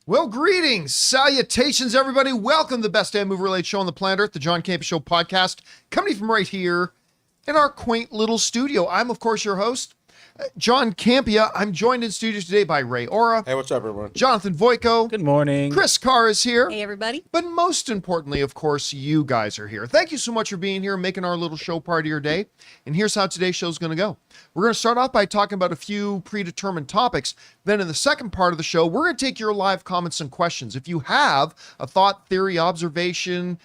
Well, greetings, salutations, everybody. Welcome to the best damn movie-related show on the planet Earth, the John Campea Show podcast, coming from right here in our quaint little studio. I'm, of course, your host, John Campea. I'm joined in studio today by Ray Ora. Hey, what's up, everyone? Jonathan Voico. Good morning. Chris Carr is here. Hey, everybody. But most importantly, of course, you guys are here. Thank you so much for being here and making our little show part of your day. And here's how today's show is going to go. We're going to start off by talking about a few predetermined topics. Then in the second part of the show, we're going to take your live comments and questions. If you have a thought, theory, observation,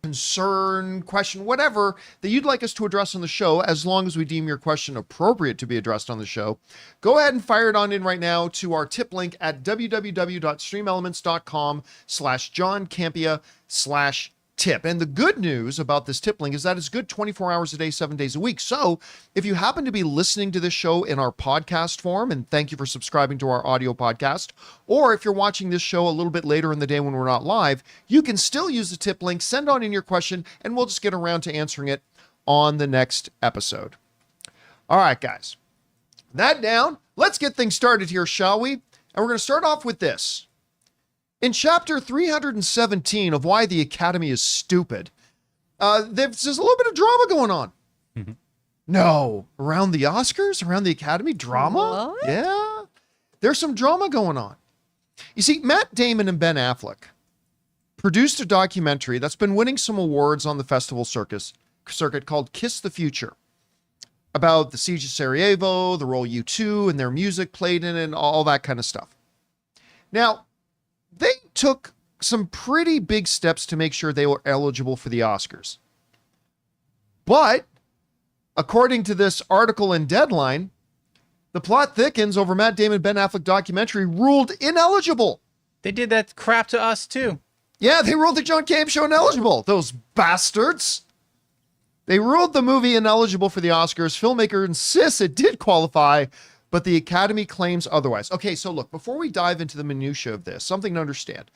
concern, question, whatever that you'd like us to address on the show, as long as we deem your question appropriate to be addressed on the show, go ahead and fire it on in right now to our tip link at www.streamelements.com/JohnCampea/tip. And the good news about this tip link is that it's good 24 hours a day, 7 days a week. So if you happen to be listening to this show in our podcast form, and thank you for subscribing to our audio podcast, or if you're watching this show a little bit later in the day when we're not live, you can still use the tip link, send on in your question, and we'll just get around to answering it on the next episode. All right, guys, that down, let's get things started here, shall we? And we're going to start off with this. In chapter 317 of Why the Academy is Stupid, there's a little bit of drama going on. Mm-hmm. No, around the Oscars, around the Academy, drama? What? Yeah, there's some drama going on. You see, Matt Damon and Ben Affleck produced a documentary that's been winning some awards on the festival circuit called Kiss the Future, about the siege of Sarajevo, the role U2 and their music played in it, and all that kind of stuff. Now, they took some pretty big steps to make sure they were eligible for the Oscars. But, according to this article in Deadline, the plot thickens over Matt Damon Ben Affleck documentary ruled ineligible. They did that crap to us, too. Yeah, they ruled the John Campea Show ineligible. Those bastards. They ruled the movie ineligible for the Oscars. Filmmaker insists it did qualify, but the Academy claims otherwise. Okay, so look, before we dive into the minutia of this, something to understand.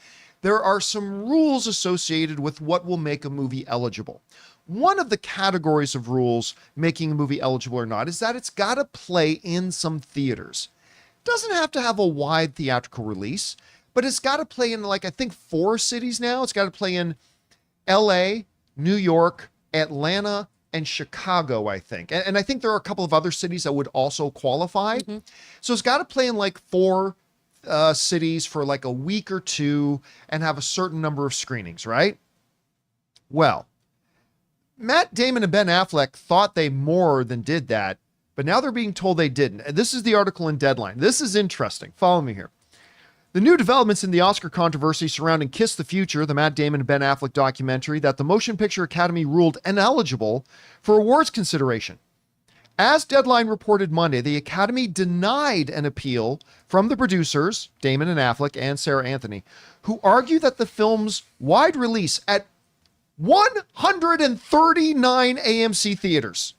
There are some rules associated with what will make a movie eligible. One of the categories of rules making a movie eligible or not is that it's got to play in some theaters. It doesn't have to have a wide theatrical release, but it's got to play in, I think 4 cities now. It's got to play in LA, New York, Atlanta, and Chicago, I think. And I think there are a couple of other cities that would also qualify. Mm-hmm. So it's got to play in 4 cities for a week or 2 and have a certain number of screenings, right? Well, Matt Damon and Ben Affleck thought they more than did that, but now they're being told they didn't. And this is the article in Deadline. This is interesting. Follow me here. The new developments in the Oscar controversy surrounding Kiss the Future, the Matt Damon and Ben Affleck documentary that the Motion Picture Academy ruled ineligible for awards consideration. As Deadline reported Monday, the Academy denied an appeal from the producers, Damon and Affleck and Sarah Anthony, who argue that the film's wide release at 139 AMC theaters.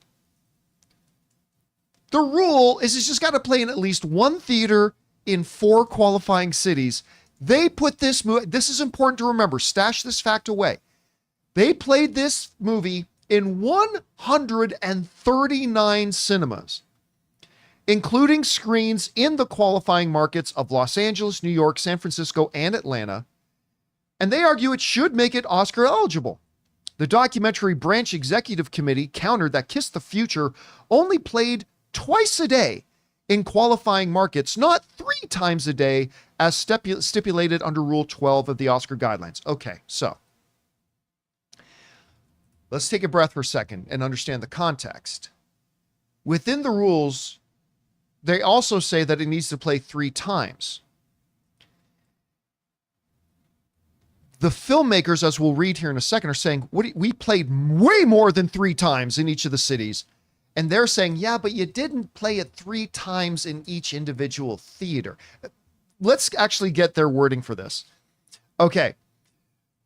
The rule is it's just got to play in at least one theater in 4 qualifying cities. They put this movie, this is important to remember, stash this fact away. They played this movie in 139 cinemas, including screens in the qualifying markets of Los Angeles, New York, San Francisco, and Atlanta. And they argue it should make it Oscar eligible. The documentary branch executive committee countered that Kiss the Future only played twice a day in qualifying markets, not 3 times a day as stipulated under Rule 12 of the Oscar guidelines. Okay, so let's take a breath for a second and understand the context. Within the rules, they also say that it needs to play 3 times. The filmmakers, as we'll read here in a second, are saying, we played way more than 3 times in each of the cities. And they're saying, yeah, but you didn't play it 3 times in each individual theater. Let's actually get their wording for this. Okay.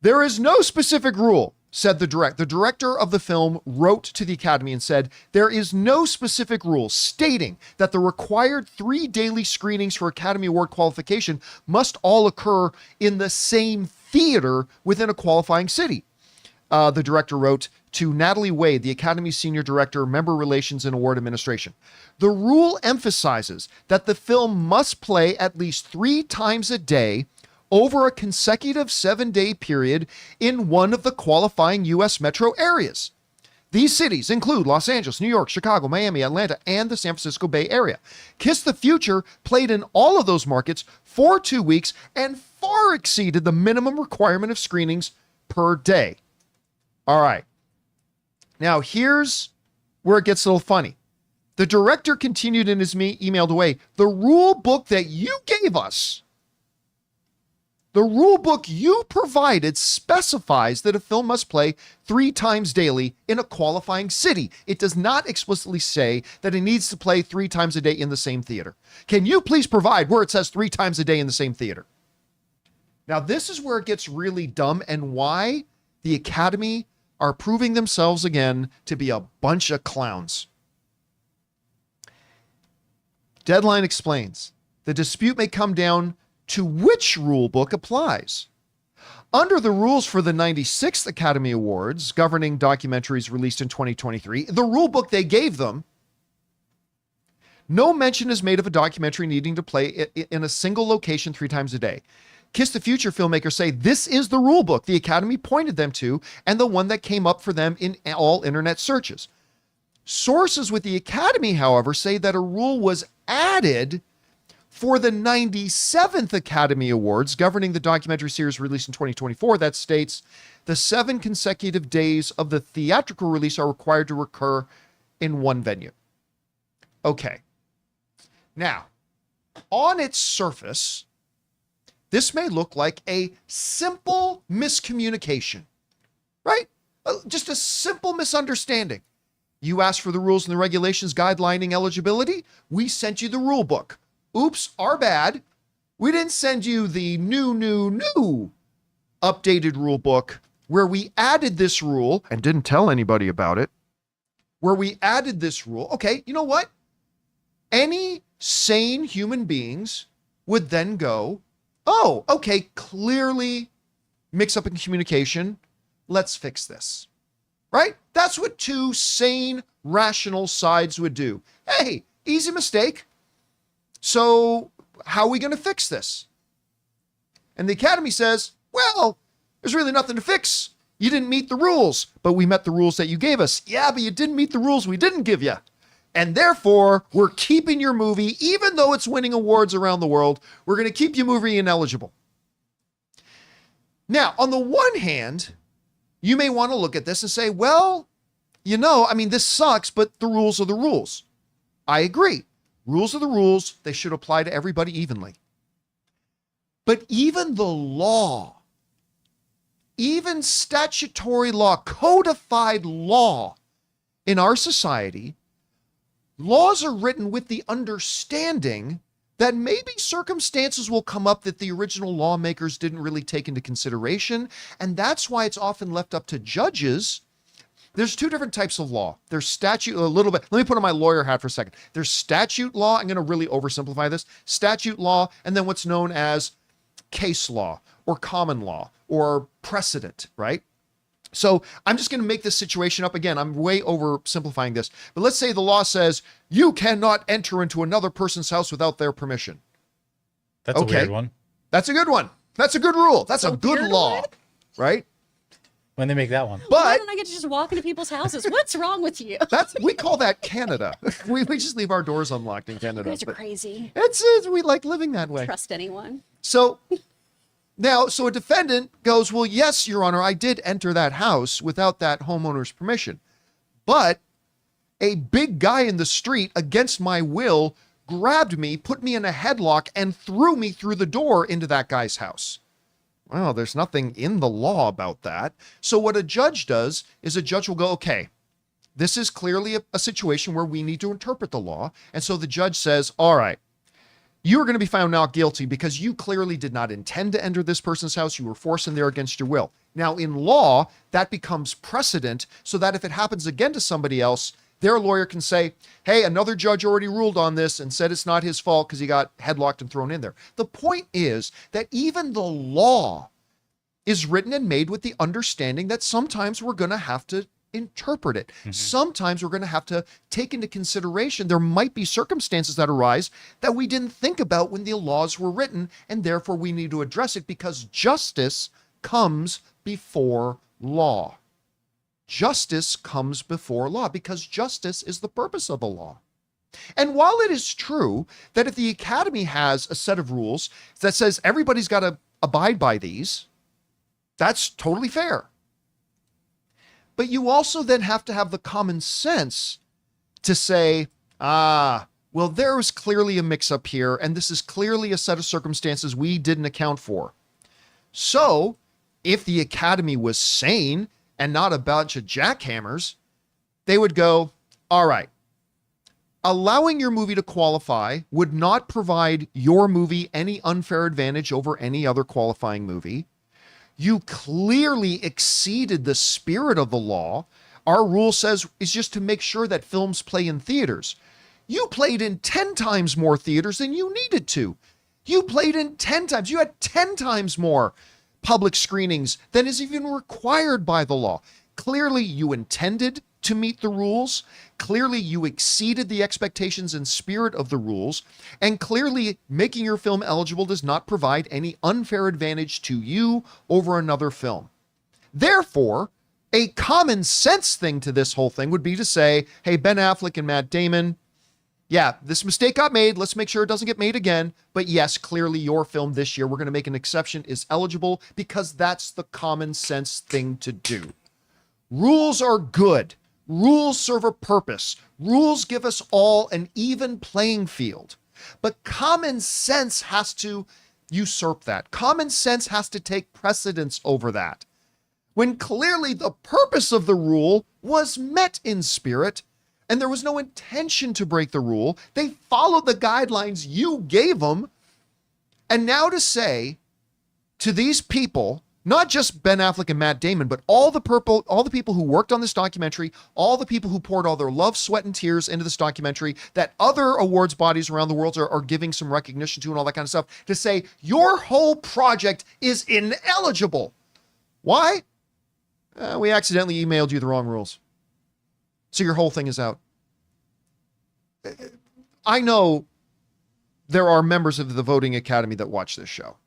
There is no specific rule, said the director. The director of the film wrote to the Academy and said, there is no specific rule stating that the required 3 daily screenings for Academy Award qualification must all occur in the same theater within a qualifying city. the director wrote to Natalie Wade, the Academy's Senior Director, Member Relations and Award Administration. The rule emphasizes that the film must play at least 3 times a day over a consecutive 7-day period in one of the qualifying U.S. metro areas. These cities include Los Angeles, New York, Chicago, Miami, Atlanta, and the San Francisco Bay Area. Kiss the Future played in all of those markets for 2 weeks and far exceeded the minimum requirement of screenings per day. All right. Now, here's where it gets a little funny. The director continued in his emailed away, the rule book that you gave us, the rule book you provided specifies that a film must play 3 times daily in a qualifying city. It does not explicitly say that it needs to play 3 times a day in the same theater. Can you please provide where it says 3 times a day in the same theater? Now, this is where it gets really dumb and why the Academy are proving themselves again to be a bunch of clowns. Deadline explains, the dispute may come down to which rule book applies. Under the rules for the 96th Academy Awards governing documentaries released in 2023, the rule book they gave them, no mention is made of a documentary needing to play in a single location 3 times a day. Kiss the Future filmmakers say this is the rule book the Academy pointed them to and the one that came up for them in all internet searches. Sources with the Academy, however, say that a rule was added for the 97th Academy Awards governing the documentary series released in 2024 that states the 7 consecutive days of the theatrical release are required to occur in one venue. Okay. Now, on its surface, this may look like a simple miscommunication, right? Just a simple misunderstanding. You asked for the rules and the regulations guidelining eligibility. We sent you the rule book. Oops, our bad. We didn't send you the new updated rule book where we added this rule and didn't tell anybody about it. Where we added this rule. Okay, you know what? Any sane human beings would then go, oh, okay, clearly mix up in communication. Let's fix this, right? That's what 2 sane, rational sides would do. Hey, easy mistake. So how are we going to fix this? And the Academy says, well, there's really nothing to fix. You didn't meet the rules, but we met the rules that you gave us. Yeah, but you didn't meet the rules we didn't give you. And therefore, we're keeping your movie, even though it's winning awards around the world, we're going to keep your movie ineligible. Now, on the one hand, you may want to look at this and say, well, you know, I mean, this sucks, but the rules are the rules. I agree. Rules are the rules. They should apply to everybody evenly. But even the law, even statutory law, codified law in our society, laws are written with the understanding that maybe circumstances will come up that the original lawmakers didn't really take into consideration. And that's why it's often left up to judges. There's 2 different types of law. There's statute, a little bit. Let me put on my lawyer hat for a second. There's statute law. I'm going to really oversimplify this. Statute law, and then what's known as case law or common law or precedent, right? So I'm just going to make this situation up again. I'm way oversimplifying this. But let's say the law says you cannot enter into another person's house without their permission. That's a weird one. That's a good one. That's a good rule. That's a good law, right? When they make that one. Why don't I get to just walk into people's houses? What's wrong with you? We call that Canada. We just leave our doors unlocked in Canada. You guys are crazy. We like living that way. Trust anyone. So now, so a defendant goes, well, yes, Your Honor, I did enter that house without that homeowner's permission. But a big guy in the street, against my will, grabbed me, put me in a headlock, and threw me through the door into that guy's house. Well, there's nothing in the law about that. So what a judge does is a judge will go, okay, this is clearly a situation where we need to interpret the law. And so the judge says, all right, you are going to be found not guilty because you clearly did not intend to enter this person's house. You were forced in there against your will. Now, in law, that becomes precedent so that if it happens again to somebody else, their lawyer can say, hey, another judge already ruled on this and said it's not his fault because he got headlocked and thrown in there. The point is that even the law is written and made with the understanding that sometimes we're going to have to interpret it. Sometimes we're going to have to take into consideration there might be circumstances that arise that we didn't think about when the laws were written, and therefore we need to address it because justice comes before law. Justice comes before law because justice is the purpose of the law. And while it is true that if the Academy has a set of rules that says everybody's got to abide by these, that's totally fair. But you also then have to have the common sense to say, well, there was clearly a mix-up here, and this is clearly a set of circumstances we didn't account for. So, if the Academy was sane and not a bunch of jackhammers, they would go, all right, allowing your movie to qualify would not provide your movie any unfair advantage over any other qualifying movie. You clearly exceeded the spirit of the law. Our rule says is just to make sure that films play in theaters. You played in 10 times more theaters than you needed to. You played in 10 times. You had 10 times more public screenings than is even required by the law. Clearly, you intended to meet the rules. Clearly, you exceeded the expectations and spirit of the rules. And clearly, making your film eligible does not provide any unfair advantage to you over another film. Therefore, a common sense thing to this whole thing would be to say, hey, Ben Affleck and Matt Damon, yeah, this mistake got made. Let's make sure it doesn't get made again. But yes, clearly your film this year, we're going to make an exception, is eligible because that's the common sense thing to do. Rules are good. Rules serve a purpose. Rules give us all an even playing field. But common sense has to usurp that. Common sense has to take precedence over that. When clearly the purpose of the rule was met in spirit, and there was no intention to break the rule. They followed the guidelines you gave them. And now to say to these people, not just Ben Affleck and Matt Damon, but all the people who worked on this documentary, all the people who poured all their love, sweat, and tears into this documentary that other awards bodies around the world are giving some recognition to and all that kind of stuff, to say your whole project is ineligible. Why? We accidentally emailed you the wrong rules. So your whole thing is out. I know there are members of the voting academy that watch this show.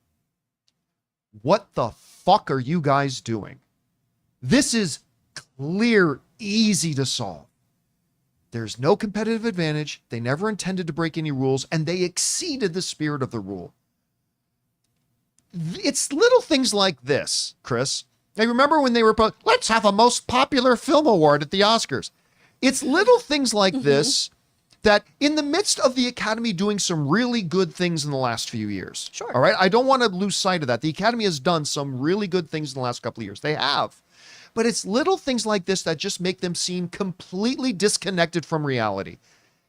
What the fuck are you guys doing? This is clear, easy to solve. There's no competitive advantage. They never intended to break any rules, and they exceeded the spirit of the rule. It's little things like this, Chris. I remember when they were, let's have a most popular film award at the Oscars. It's little things like this that in the midst of the Academy doing some really good things in the last few years. Sure. All right. I don't want to lose sight of that. The Academy has done some really good things in the last couple of years. They have. But it's little things like this that just make them seem completely disconnected from reality.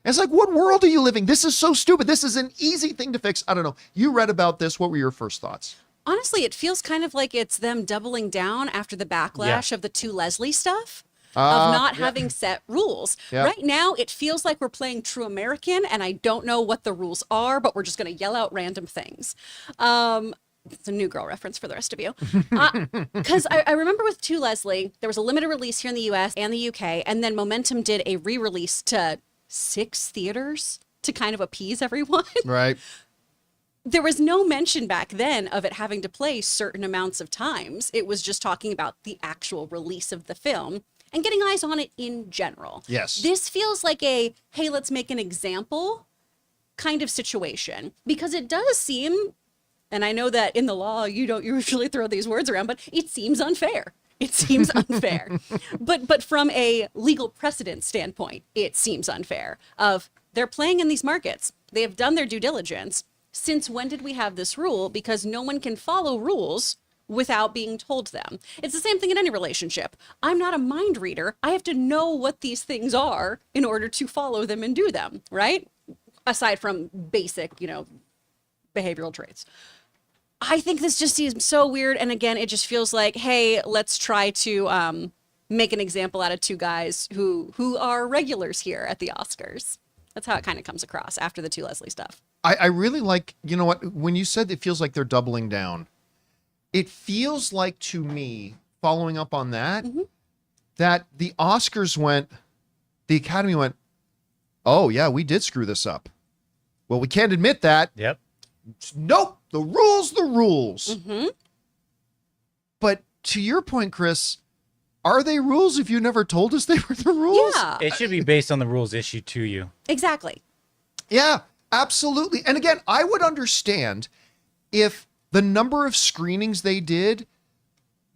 And it's like, what world are you living? This is so stupid. This is an easy thing to fix. I don't know. You read about this. What were your first thoughts? Honestly, it feels kind of like it's them doubling down after the backlash of the two Leslie stuff. Of not having set rules. Yeah. Right now, it feels like we're playing True American, and I don't know what the rules are, but we're just going to yell out random things. It's a New Girl reference for the rest of you. Because I remember with Two Leslie, there was a limited release here in the US and the UK, and then Momentum did a re-release to 6 theaters to kind of appease everyone. Right. There was no mention back then of it having to play certain amounts of times. It was just talking about the actual release of the film and getting eyes on it in general. Yes. This feels like a, hey, let's make an example kind of situation. Because it does seem, and I know that in the law, you don't usually throw these words around, but it seems unfair. It seems unfair. But from a legal precedent standpoint, it seems unfair. Of they're playing in these markets. They have done their due diligence. Since when did we have this rule? Because no one can follow rules without being told them. It's the same thing in any relationship. I'm not a mind reader. I have to know what these things are in order to follow them and do them, right? Aside from basic, behavioral traits. I think this just seems so weird. And again, it just feels like, hey, let's try to make an example out of two guys who are regulars here at the Oscars. That's how it kind of comes across after the Two Leslie stuff. I really like, you know what, when you said it feels like they're doubling down, it feels like to me, following up on that, Mm-hmm. that the Academy went, oh yeah, we did screw this up. Well, we can't admit that. Yep. Nope. The rules. Mm-hmm. But to your point, Chris, are they rules if you never told us they were the rules? Yeah, It should be based on the rules issued to you. exactly. Yeah, absolutely. And again, I would understand if the number of screenings they did,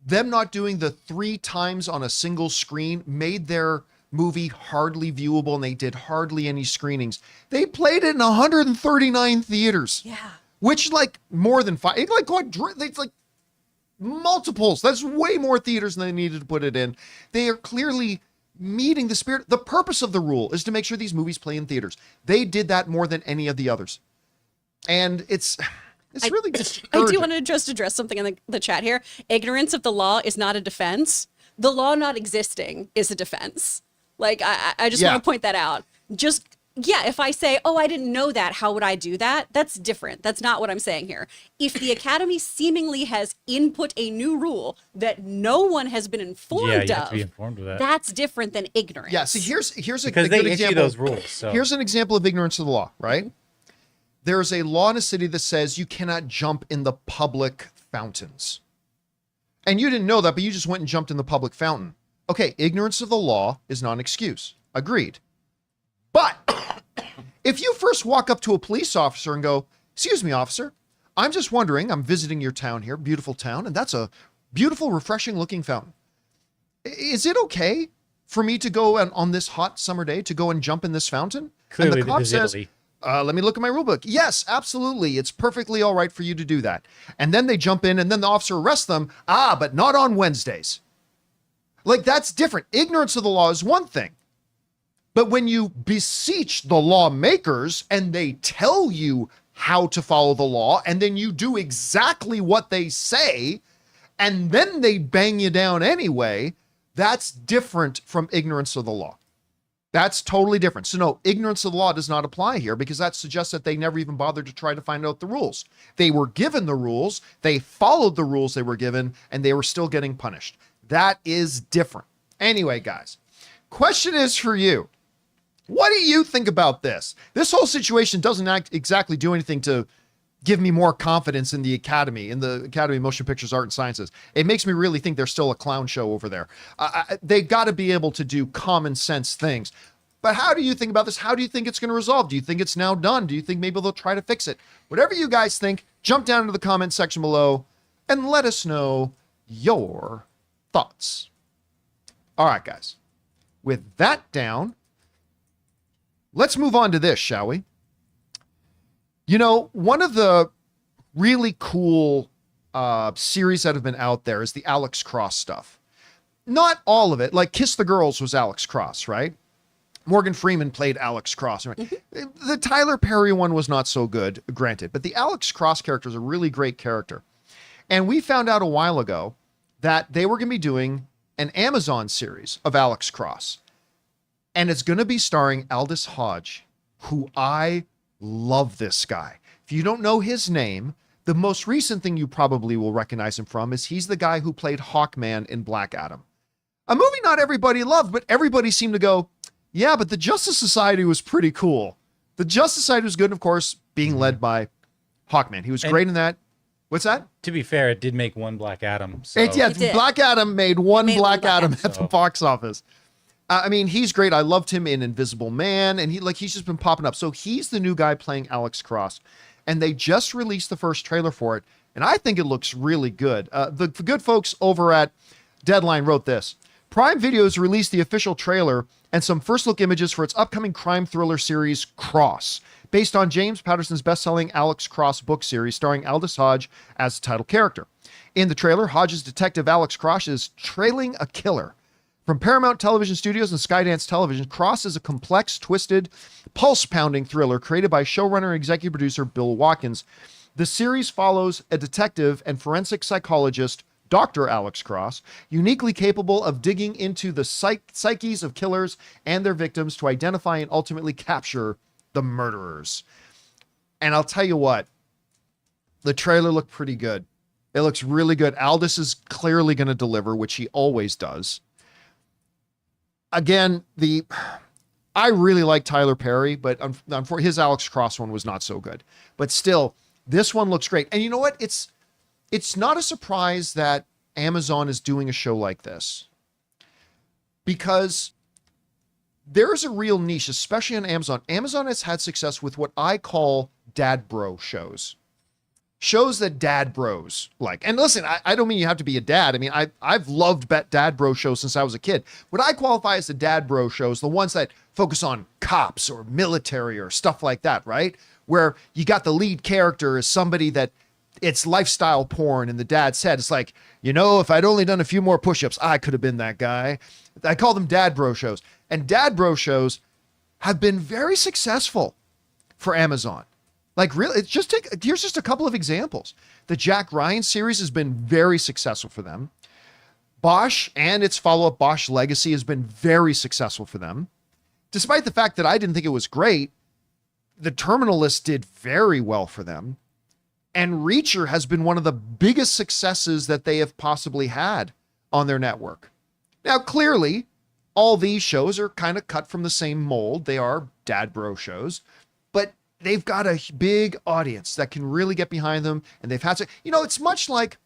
them not doing the 3 times on a single screen, made their movie hardly viewable, and they did hardly any screenings. They played it in 139 theaters. Yeah. Which, like, more than 5. It's like multiples. That's way more theaters than they needed to put it in. They are clearly meeting the spirit. The purpose of the rule is to make sure these movies play in theaters. They did that more than any of the others. And it's really discouraging. I do want to just address something in the chat here. Ignorance of the law is not a defense. The law not existing is a defense. Like, I just want to point that out. If I say, oh, I didn't know that, how would I do that? That's different. That's not what I'm saying here. If the Academy seemingly has input a new rule that no one has been informed Yeah, you of, have to be informed of that. that's different than ignorance. Yeah, see, here's a Because they good issue example. those rules. So. Here's an example of ignorance of the law, right? There's a law in a city that says you cannot jump in the public fountains. And you didn't know that, but you just went and jumped in the public fountain. Okay, ignorance of the law is not an excuse. Agreed. But if you first walk up to a police officer and go, excuse me, officer, I'm just wondering, I'm visiting your town here, beautiful town, and that's a beautiful, refreshing looking fountain. Is it okay for me to go on this hot summer day to go and jump in this fountain? Clearly, and the cop this is says, Italy. let me look at my rule book. Yes, absolutely. It's perfectly all right for you to do that. And then they jump in and then the officer arrests them. But not on Wednesdays. Like, that's different. Ignorance of the law is one thing. But when you beseech the lawmakers and they tell you how to follow the law, and then you do exactly what they say, and then they bang you down anyway, that's different from ignorance of the law. That's totally different. So no, ignorance of the law does not apply here, because that suggests that they never even bothered to try to find out the rules. They were given the rules, they followed the rules they were given, and they were still getting punished. That is different. Anyway, guys, question is for you. What do you think about this? This whole situation doesn't exactly do anything to give me more confidence in the Academy of Motion Pictures, Art and Sciences. It makes me really think they're still a clown show over there. They got to be able to do common sense things. But how do you think about this? How do you think it's going to resolve? Do you think it's now done? Do you think maybe they'll try to fix it? Whatever you guys think, jump down into the comment section below and let us know your thoughts. All right, guys. With that down, let's move on to this, shall we? You know, one of the really cool series that have been out there is the Alex Cross stuff. Not all of it. Like Kiss the Girls was Alex Cross, right? Morgan Freeman played Alex Cross. Right? Mm-hmm. The Tyler Perry one was not so good, granted. But the Alex Cross character is a really great character. And we found out a while ago that they were going to be doing an Amazon series of Alex Cross. And it's going to be starring Aldis Hodge, who I love this guy. If you don't know his name, the most recent thing you probably will recognize him from is he's the guy who played Hawkman in Black Adam. A movie not everybody loved, but everybody seemed to go, yeah, but the Justice Society was pretty cool. The Justice Society was good, of course, being led by Hawkman. He was great in that. What's that? To be fair, it did make one Black Adam. So. It did. Black Adam made one Black Adam at the box office. I mean, he's great. I loved him in Invisible Man, and he's just been popping up. So he's the new guy playing Alex Cross, and they just released the first trailer for it, and I think it looks really good. The good folks over at Deadline wrote this. Prime Video has released the official trailer and some first look images for its upcoming crime thriller series, Cross, based on James Patterson's best-selling Alex Cross book series starring Aldis Hodge as the title character. In the trailer, Hodge's detective Alex Cross is trailing a killer. From Paramount Television Studios and Skydance Television, Cross is a complex, twisted, pulse-pounding thriller created by showrunner and executive producer Bill Watkins. The series follows a detective and forensic psychologist, Dr. Alex Cross, uniquely capable of digging into the psyches of killers and their victims to identify and ultimately capture the murderers. And I'll tell you what, the trailer looked pretty good. It looks really good. Aldis is clearly going to deliver, which he always does. Again, I really like Tyler Perry, but for his Alex Cross one was not so good. But still, this one looks great. And you know what? It's not a surprise that Amazon is doing a show like this, because there's a real niche, especially on Amazon. Amazon has had success with what I call dad bro shows. Shows that dad bros like. And listen, I don't mean you have to be a dad. I mean, I've loved dad bro shows since I was a kid. What I qualify as the dad bro shows, the ones that focus on cops or military or stuff like that, right? Where you got the lead character as somebody that it's lifestyle porn, and the dad said, it's like, if I'd only done a few more push-ups, I could have been that guy. I call them dad bro shows. And dad bro shows have been very successful for Amazon. Like, really, here's just a couple of examples. The Jack Ryan series has been very successful for them. Bosch and its follow-up Bosch Legacy has been very successful for them. Despite the fact that I didn't think it was great, The Terminal List did very well for them. And Reacher has been one of the biggest successes that they have possibly had on their network. Now, clearly, all these shows are kind of cut from the same mold. They are dad bro shows, but they've got a big audience that can really get behind them. And they've had to, it's much like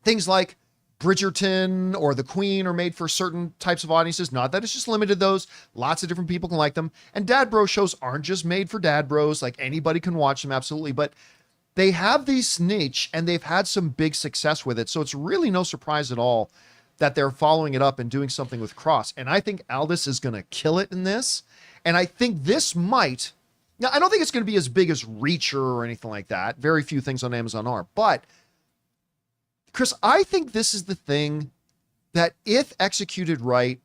things like Bridgerton or The Queen are made for certain types of audiences. Not that it's just limited to those. Lots of different people can like them. And dad bro shows aren't just made for dad bros. Like, anybody can watch them, absolutely. But they have this niche and they've had some big success with it. So it's really no surprise at all that they're following it up and doing something with Cross. And I think Aldis is going to kill it in this. And I think this might, now I don't think it's going to be as big as Reacher or anything like that. Very few things on Amazon are. But Chris, I think this is the thing that, if executed right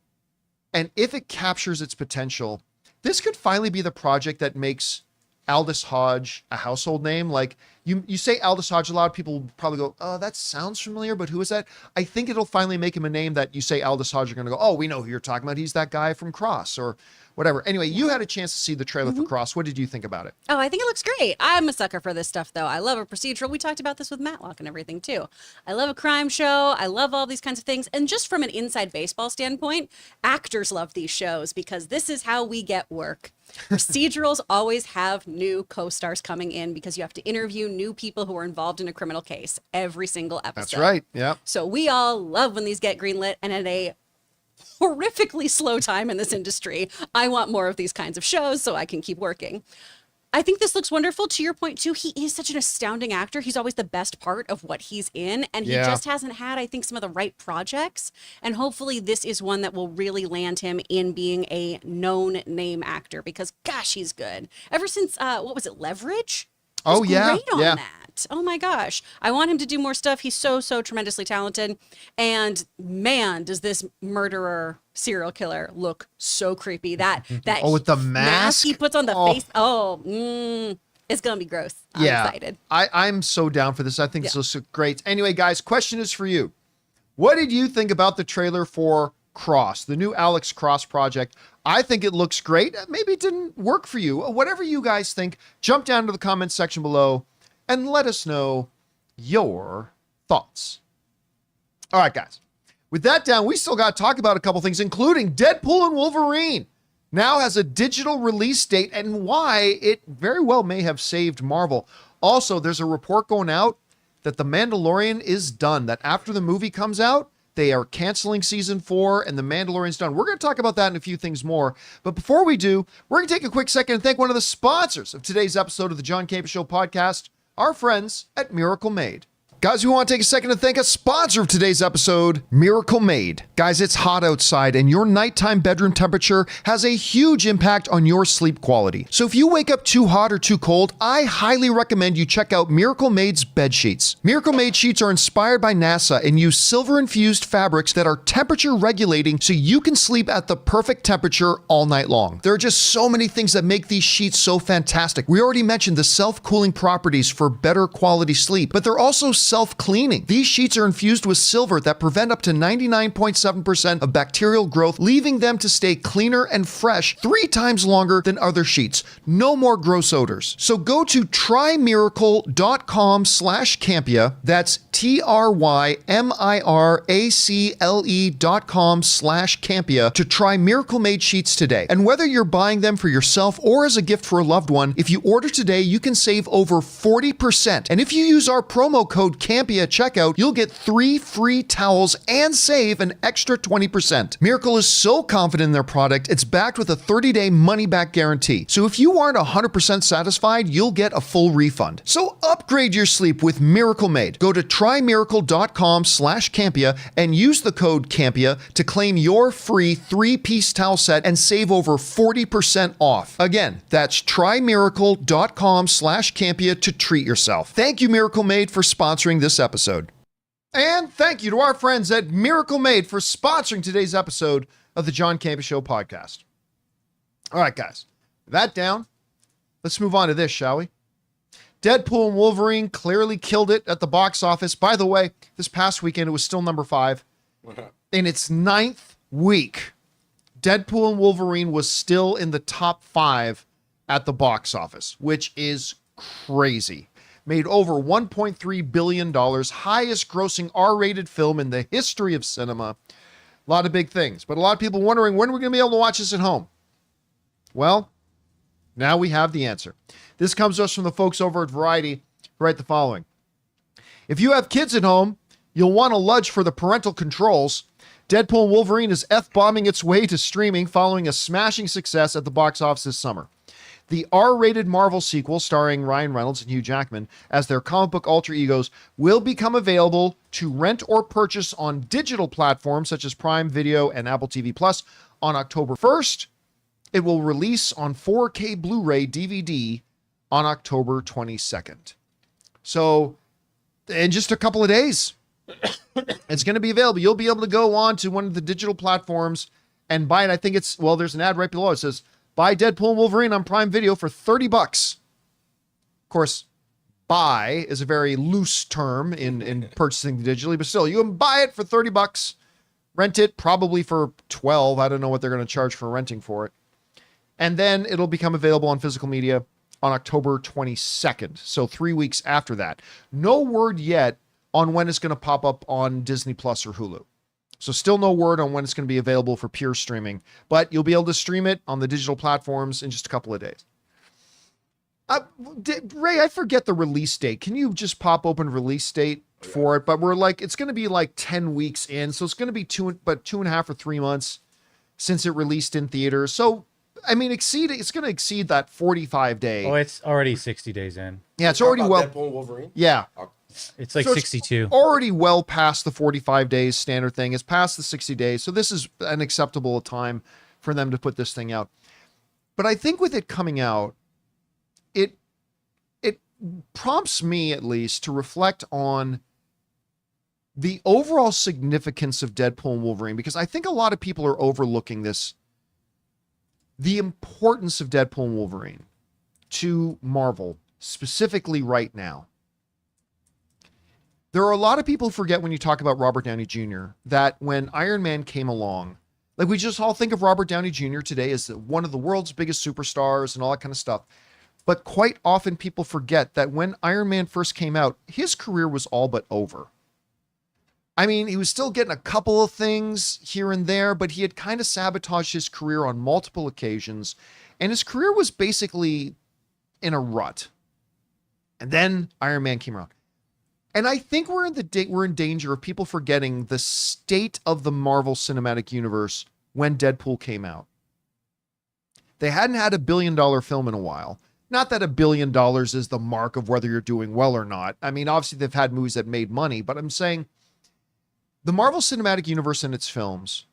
and if it captures its potential, this could finally be the project that makes Aldis Hodge a household name. Like, you say Aldis Hodge, a lot of people will probably go, oh, that sounds familiar, but who is that? I think it'll finally make him a name that you say Aldis Hodge, you're going to go, oh, we know who you're talking about. He's that guy from Cross or whatever. Anyway, you had a chance to see the trailer for Cross. What did you think about it? Oh, I think it looks great. I'm a sucker for this stuff, though. I love a procedural. We talked about this with Matlock and everything, too. I love a crime show. I love all these kinds of things. And just from an inside baseball standpoint, actors love these shows because this is how we get work. Procedurals always have new co-stars coming in because you have to interview new people who are involved in a criminal case every single episode. That's right. Yeah. So we all love when these get greenlit, and at a horrifically slow time in this industry, I want more of these kinds of shows so I can keep working. I think this looks wonderful. To your point, too, he is such an astounding actor. He's always the best part of what he's in, and he just hasn't had, I think, some of the right projects. And hopefully this is one that will really land him in being a known name actor because, gosh, he's good. Ever since, what was it, Leverage? Oh, yeah. Great on that. Oh my gosh. I want him to do more stuff. He's so tremendously talented. And man, does this murderer serial killer look so creepy. That with the mask he puts on the face. It's going to be gross. I'm excited. I'm so down for this. I think this looks great. Anyway, guys, question is for you. What did you think about the trailer for Cross, the new Alex Cross project? I think it looks great. Maybe it didn't work for you. Whatever you guys think, jump down to the comments section below and let us know your thoughts. All right, guys. With that down, we still got to talk about a couple things, including Deadpool and Wolverine now has a digital release date and why it very well may have saved Marvel. Also, there's a report going out that The Mandalorian is done, that after the movie comes out, they are canceling season 4 and The Mandalorian's done. We're going to talk about that and a few things more. But before we do, we're going to take a quick second and thank one of the sponsors of today's episode of the John Campea Show podcast, our friends at Miracle Made. Guys, we want to take a second to thank a sponsor of today's episode, Miracle Made. Guys, it's hot outside and your nighttime bedroom temperature has a huge impact on your sleep quality. So if you wake up too hot or too cold, I highly recommend you check out Miracle Made's bed sheets. Miracle Made sheets are inspired by NASA and use silver-infused fabrics that are temperature regulating so you can sleep at the perfect temperature all night long. There are just so many things that make these sheets so fantastic. We already mentioned the self-cooling properties for better quality sleep, but they're also self-cleaning. These sheets are infused with silver that prevent up to 99.7% of bacterial growth, leaving them to stay cleaner and fresh 3 times longer than other sheets. No more gross odors. So go to trymiracle.com/Campea. That's TRYMIRACLE.com/Campea to try Miracle Made sheets today. And whether you're buying them for yourself or as a gift for a loved one, if you order today, you can save over 40%. And if you use our promo code Campea at checkout, you'll get 3 free towels and save an extra 20%. Miracle is so confident in their product, it's backed with a 30-day money-back guarantee. So if you aren't 100% satisfied, you'll get a full refund. So upgrade your sleep with Miracle Made. Go to trymiracle.com/Campea and use the code Campea to claim your free 3-piece towel set and save over 40% off. Again, that's trymiracle.com/Campea to treat yourself. Thank you, Miracle Made, for sponsoring this episode. And thank you to our friends at Miracle Made for sponsoring today's episode of the John Campea Show podcast. All right, guys, with that down, let's move on to this, shall we? Deadpool and Wolverine clearly killed it at the box office. By the way, this past weekend, it was still number 5. In its 9th week, Deadpool and Wolverine was still in the top 5 at the box office, which is crazy. Made over $1.3 billion, highest grossing R-rated film in the history of cinema. A lot of big things, but a lot of people wondering, when are we going to be able to watch this at home? Well, now we have the answer. This comes to us from the folks over at Variety, who write the following. If you have kids at home, you'll want to ludge for the parental controls. Deadpool and Wolverine is F-bombing its way to streaming following a smashing success at the box office this summer. The R-rated Marvel sequel, starring Ryan Reynolds and Hugh Jackman as their comic book alter egos, will become available to rent or purchase on digital platforms such as Prime Video and Apple TV Plus on October 1st. It will release on 4K Blu-ray DVD on October 22nd. So, in just a couple of days, it's going to be available. You'll be able to go on to one of the digital platforms and buy it. I think it's, well, there's an ad right below. It says, buy Deadpool and Wolverine on Prime Video for $30. Of course, buy is a very loose term in purchasing digitally, but still, you can buy it for $30. Rent it probably for $12. I don't know what they're going to charge for renting for it. And then it'll become available on physical media on October 22nd. So 3 weeks after that. No word yet on when it's going to pop up on Disney Plus or Hulu. So still no word on when it's going to be available for pure streaming, but you'll be able to stream it on the digital platforms in just a couple of days. Ray, I forget the release date. Can you just pop open release date for it? But we're like, it's going to be like 10 weeks in. So it's going to be 2.5 or 3 months since it released in theaters. So, I mean, it's going to exceed that 45-day. Oh, it's already 60 days in. Yeah, it's already well. Deadpool and Wolverine? Yeah. It's like So 62. Already well past the 45 days standard thing. It's past the 60 days. So this is an acceptable time for them to put this thing out. But I think with it coming out, it prompts me at least to reflect on the overall significance of Deadpool and Wolverine, because I think a lot of people are overlooking this. The importance of Deadpool and Wolverine to Marvel, specifically right now. There are a lot of people who forget when you talk about Robert Downey Jr. that when Iron Man came along, like we just all think of Robert Downey Jr. today as one of the world's biggest superstars and all that kind of stuff. But quite often people forget that when Iron Man first came out, his career was all but over. I mean, he was still getting a couple of things here and there, but he had kind of sabotaged his career on multiple occasions. And his career was basically in a rut. And then Iron Man came around. And I think we're in danger of people forgetting the state of the Marvel Cinematic Universe when Deadpool came out. They hadn't had a $1 billion film in a while. Not that $1 billion is the mark of whether you're doing well or not. I mean, obviously they've had movies that made money, but I'm saying the Marvel Cinematic Universe and its films,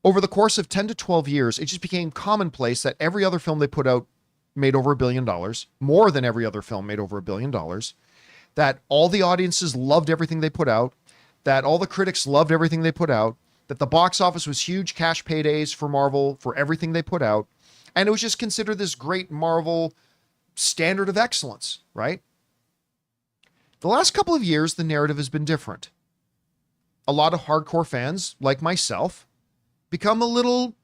over the course of 10 to 12 years, it just became commonplace that every other film they put out made over $1 billion, more than every other film made over $1 billion, that all the audiences loved everything they put out, that all the critics loved everything they put out, that the box office was huge cash paydays for Marvel for everything they put out, and it was just considered this great Marvel standard of excellence, right? The last couple of years, the narrative has been different. A lot of hardcore fans, like myself, become a little,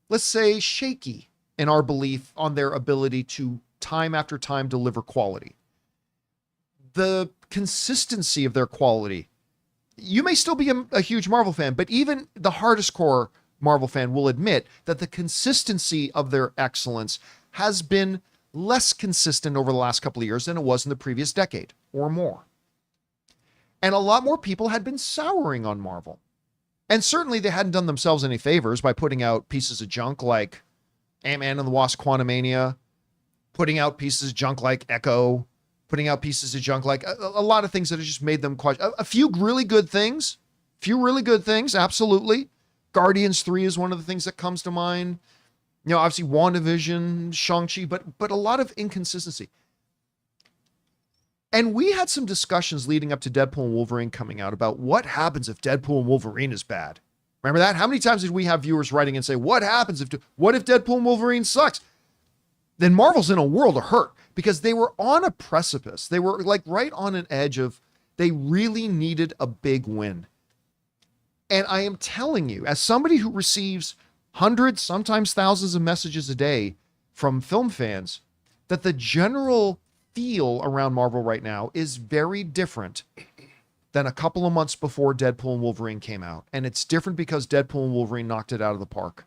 let's say shaky in our belief on their ability to time after time deliver quality. The consistency of their quality. You may still be a huge Marvel fan, but even the hardest core Marvel fan will admit that the consistency of their excellence has been less consistent over the last couple of years than it was in the previous decade or more. And a lot more people had been souring on Marvel. And certainly they hadn't done themselves any favors by putting out pieces of junk like Ant-Man and the Wasp: Quantumania, putting out pieces of junk like Echo, putting out pieces of junk like a lot of things that have just made them quite a few really good things. Absolutely. Guardians 3 is one of the things that comes to mind. Obviously WandaVision, Shang-Chi, but a lot of inconsistency. And we had some discussions leading up to Deadpool and Wolverine coming out about what happens if Deadpool and Wolverine is bad. Remember that? How many times did we have viewers writing and say, what if Deadpool and Wolverine sucks? Then Marvel's in a world of hurt because they were on a precipice. They were like right on an edge of, they really needed a big win. And I am telling you, as somebody who receives hundreds, sometimes thousands of messages a day from film fans, that the general feel around Marvel right now is very different than a couple of months before Deadpool and Wolverine came out. And it's different because Deadpool and Wolverine knocked it out of the park.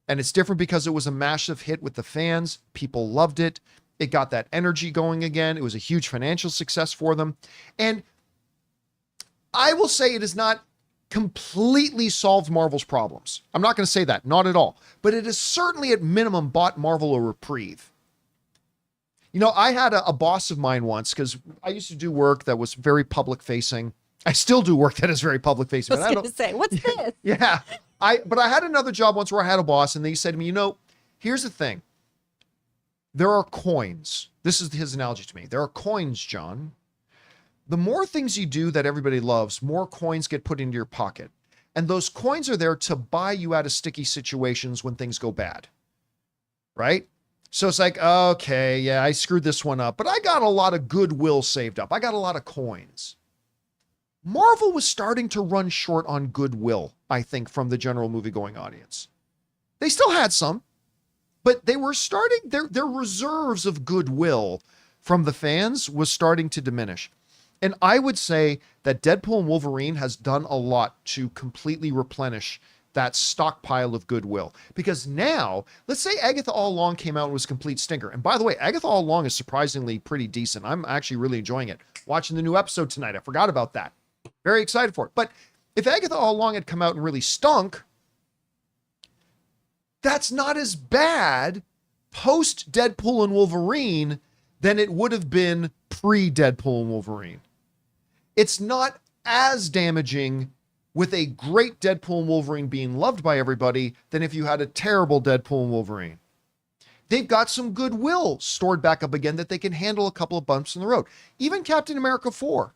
And it's different because it was a massive hit with the fans. People loved it. It got that energy going again. It was a huge financial success for them. And I will say it has not completely solved Marvel's problems. I'm not going to say that, not at all. But it has certainly at minimum bought Marvel a reprieve. I had a boss of mine once, because I used to do work that was very public facing. I still do work that is very public facing. I was going to say, what's this? Yeah. But I had another job once where I had a boss and they said to me, here's the thing. There are coins. This is his analogy to me. There are coins, John. The more things you do that everybody loves, more coins get put into your pocket. And those coins are there to buy you out of sticky situations when things go bad. Right? So it's like, okay, yeah, I screwed this one up, but I got a lot of goodwill saved up. I got a lot of coins. Marvel was starting to run short on goodwill, I think, from the general movie-going audience. They still had some, but they were starting, their reserves of goodwill from the fans was starting to diminish. And I would say that Deadpool and Wolverine has done a lot to completely replenish that stockpile of goodwill. Because now, let's say Agatha All Along came out and was a complete stinker. And by the way, Agatha All Along is surprisingly pretty decent. I'm actually really enjoying it. Watching the new episode tonight, I forgot about that. Very excited for it. But if Agatha All Along had come out and really stunk, that's not as bad post Deadpool and Wolverine than it would have been pre-Deadpool and Wolverine. It's not as damaging with a great Deadpool and Wolverine being loved by everybody than if you had a terrible Deadpool and Wolverine. They've got some goodwill stored back up again that they can handle a couple of bumps in the road. Even Captain America 4.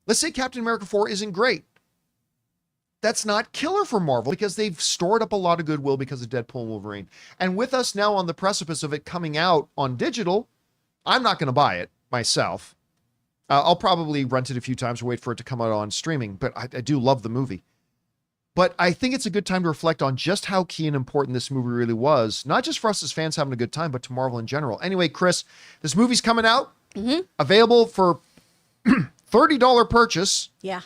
Let's say Captain America 4 isn't great. That's not killer for Marvel because they've stored up a lot of goodwill because of Deadpool and Wolverine. And with us now on the precipice of it coming out on digital, I'm not going to buy it myself. I'll probably rent it a few times or wait for it to come out on streaming, but I do love the movie. But I think it's a good time to reflect on just how key and important this movie really was, not just for us as fans having a good time, but to Marvel in general. Anyway, Chris, this movie's coming out, available for $30 purchase. Yeah.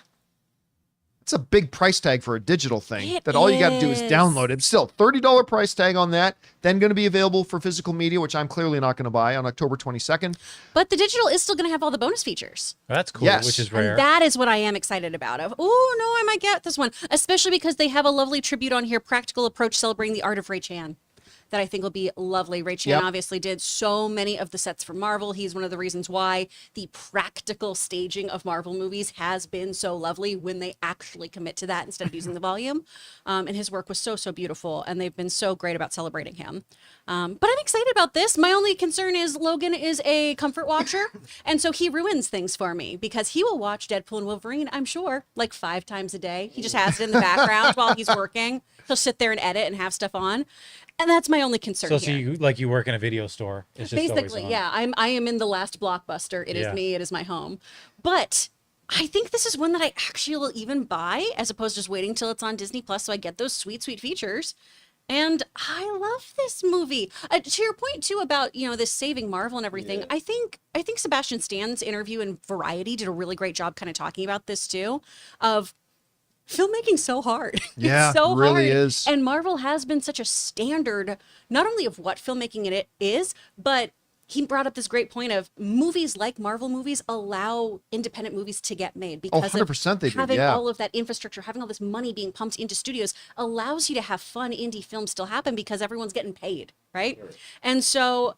It's a big price tag for a digital thing It that all you got to do is is. download it. Still, $30 price tag on that. Then going to be available for physical media, which I'm clearly not going to buy on October 22nd. But the digital is still going to have all the bonus features. That's cool, Yes. which is rare. And that is what I am excited about. Oh, no, I might get this one. Especially because they have a lovely tribute on here, Practical Approach, celebrating the art of Ray Chan. That I think will be lovely. Ray Chan obviously did so many of the sets for Marvel. He's one of the reasons why the practical staging of Marvel movies has been so lovely when they actually commit to that instead of using the volume. And his work was so beautiful, and they've been so great about celebrating him. But I'm excited about this. My only concern is Logan is a comfort watcher, and so he ruins things for me because he will watch Deadpool and Wolverine, I'm sure, like 5 times a day. He just has it in the background while he's working. He'll sit there and edit and have stuff on. And that's my only concern So here. you work in a video store. It's just always Basically, on. yeah, I am in the last Blockbuster. It is Yeah. me. It is my home. But I think this is one that I actually will even buy, as opposed to just waiting till it's on Disney Plus, so I get those sweet, sweet features. And I love this movie. To your point too about this saving Marvel and everything. Yeah. I think Sebastian Stan's interview in Variety did a really great job kind of talking about this too. Of filmmaking so hard. Yeah, It's so really hard. is. And Marvel has been such a standard, not only of what filmmaking it is, but he brought up this great point of movies like Marvel movies allow independent movies to get made because 100% they of do, having yeah. all of that infrastructure, having all this money being pumped into studios allows you to have fun indie films still happen because everyone's getting paid, right? And so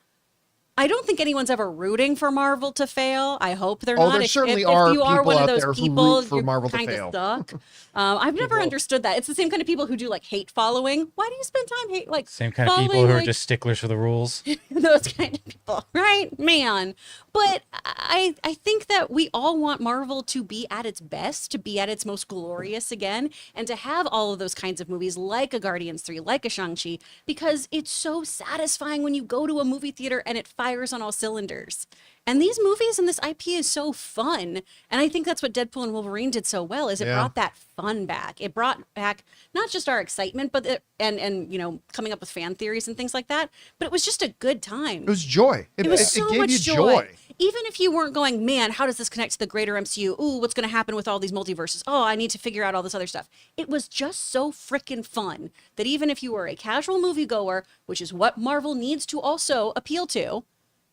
I don't think anyone's ever rooting for Marvel to fail. I hope they're Oh, not. there If certainly you are are people one of out those there who people, root for you're Marvel to kind fail. of suck. I've never understood that. It's the same kind of people who do like hate following. Why do you spend time Same kind of people following, who are like, just sticklers for the rules. those kind of people, right, man? But I think that we all want Marvel to be at its best, to be at its most glorious again, and to have all of those kinds of movies like a Guardians 3, like a Shang-Chi, because it's so satisfying when you go to a movie theater and it fires on all cylinders. And these movies and this IP is so fun. And I think that's what Deadpool and Wolverine did so well, is it Yeah. brought that fun back. It brought back not just our excitement, but and coming up with fan theories and things like that, but it was just a good time. It was joy. It was so gave much you joy. Even if you weren't going, man, how does this connect to the greater MCU? Ooh, what's going to happen with all these multiverses? Oh, I need to figure out all this other stuff. It was just so freaking fun that even if you were a casual moviegoer, which is what Marvel needs to also appeal to,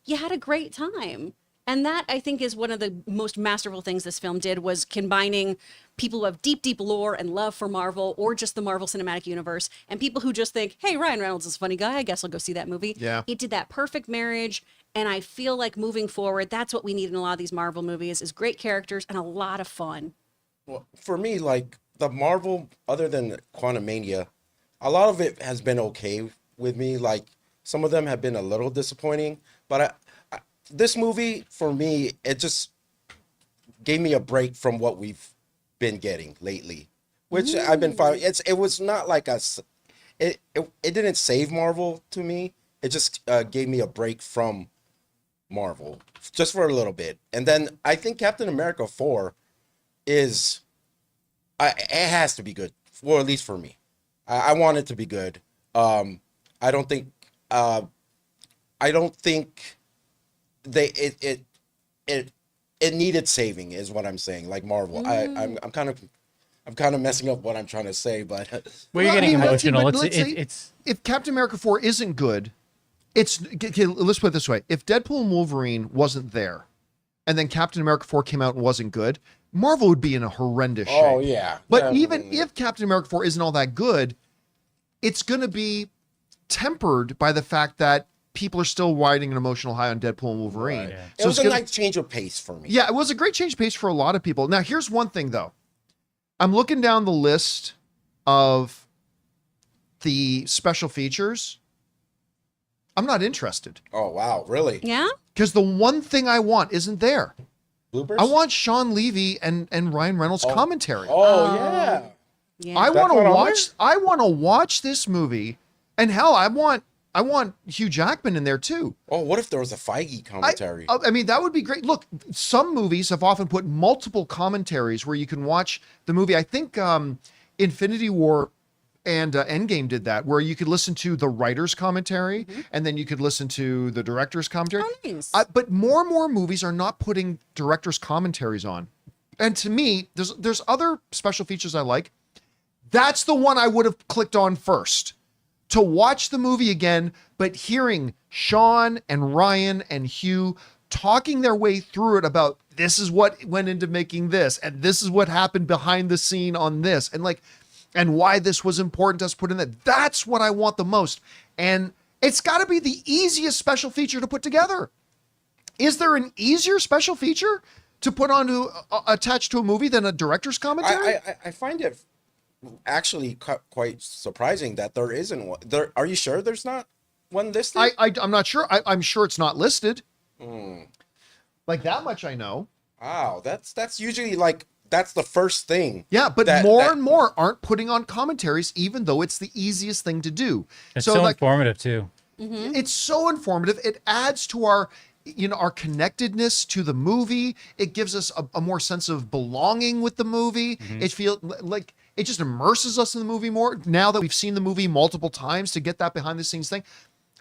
you had a great time. And that, I think, is one of the most masterful things this film did, was combining people who have deep, deep lore and love for Marvel or just the Marvel Cinematic Universe, and people who just think, hey, Ryan Reynolds is a funny guy, I guess I'll go see that movie. Yeah. It did that perfect marriage, and I feel like moving forward, that's what we need in a lot of these Marvel movies, is great characters and a lot of fun. Well, for me, like the Marvel, other than Quantumania, a lot of it has been okay with me. Like some of them have been a little disappointing, but this movie for me, it just gave me a break from what we've been getting lately, which I've been fine. It was not like it didn't save Marvel to me. It just gave me a break from Marvel just for a little bit. And then I think Captain America 4 is it has to be good, or at least for me. I want it to be good. I don't think it needed saving, is what I'm saying. Like Marvel, I'm kind of messing up what I'm trying to say, but Well, you're getting let's see, emotional. but let's say It's if Captain America 4 isn't good, okay, let's put it this way. If Deadpool and Wolverine wasn't there, and then Captain America 4 came out and wasn't good, Marvel would be in a horrendous shape. oh yeah. But even Definitely. if Captain America 4 isn't all that good, it's going to be tempered by the fact that people are still riding an emotional high on Deadpool and Wolverine. Right. Yeah. It was it's a gonna- nice change of pace for me. Yeah, it was a great change of pace for a lot of people. Now, here's one thing, though. I'm looking down the list of the special features. I'm not interested Oh wow, really? Yeah? because the one thing I want isn't there. Bloopers? I want Sean Levy and Ryan Reynolds commentary. Oh yeah. Yeah. I That's want to not on watch. I want to watch this movie, and hell, I want Hugh Jackman in there too. Oh, what if there was a Feige commentary? I mean, that would be great. Look, some movies have often put multiple commentaries where you can watch the movie. I think Infinity War and Endgame did that, where you could listen to the writer's commentary and then you could listen to the director's commentary. Oh, nice. But more and more movies are not putting director's commentaries on. And to me, there's other special features I like. That's the one I would have clicked on first. To watch the movie again, but hearing Sean and Ryan and Hugh talking their way through it about this is what went into making this, and this is what happened behind the scene on this, and why this was important to us put in that. That's what I want the most. And it's got to be the easiest special feature to put together. Is there an easier special feature to put on attached to a movie than a director's commentary? I find it actually quite surprising that there isn't one. There, are you sure there's not one listed? I'm not sure. I'm sure it's not listed. Like that much I know. Wow, that's usually like that's the first thing. Yeah, but that- more that- and more aren't putting on commentaries, even though it's the easiest thing to do. It's so like, informative too. it's so informative. It adds to our, our connectedness to the movie. It gives us a more sense of belonging with the movie. It feels like it just immerses us in the movie more now that we've seen the movie multiple times to get that behind the scenes thing.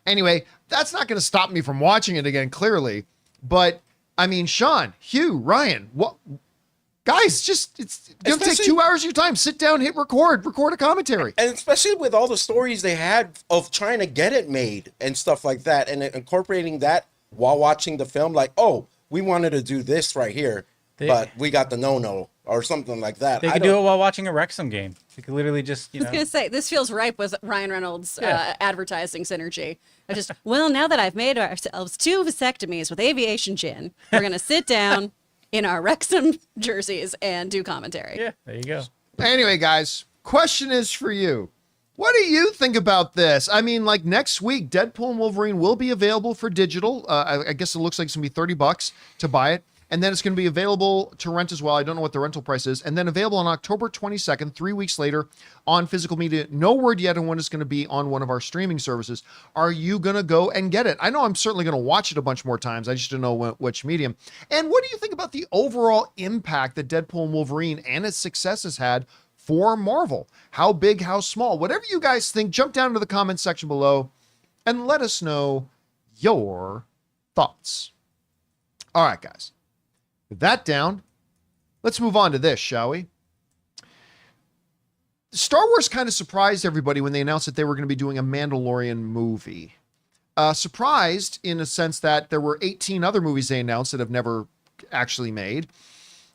Anyway, that's not going to stop me from watching it again, clearly. But I mean, Sean, Hugh, Ryan, what? Guys, it's going to take 2 hours of your time. Sit down, hit record a commentary. And especially with all the stories they had of trying to get it made and stuff like that, and incorporating that while watching the film, like, oh, we wanted to do this right here, but we got the no or something like that. They could do it while watching a Wrexham game. You could literally just, I was gonna say this feels ripe with Ryan Reynolds' advertising synergy. Now that I've made ourselves 2 vasectomies with aviation gin, we're gonna sit down in our Wrexham jerseys and do commentary. Yeah, there you go. Anyway, guys, question is for you. What do you think about this? I mean, like next week, Deadpool and Wolverine will be available for digital. I guess it looks like it's gonna be $30 to buy it. And then it's going to be available to rent as well. I don't know what the rental price is. And then available on October 22nd, 3 weeks later on physical media. No word yet on when it's going to be on one of our streaming services. Are you going to go and get it? I know I'm certainly going to watch it a bunch more times. I just don't know which medium. And what do you think about the overall impact that Deadpool and Wolverine and its success has had for Marvel? How big, how small? Whatever you guys think, jump down to the comments section below and let us know your thoughts. All right, guys. With that down, let's move on to this, shall we? Star Wars kind of surprised everybody when they announced that they were going to be doing a Mandalorian movie. Surprised in a sense that there were 18 other movies they announced that have never actually made.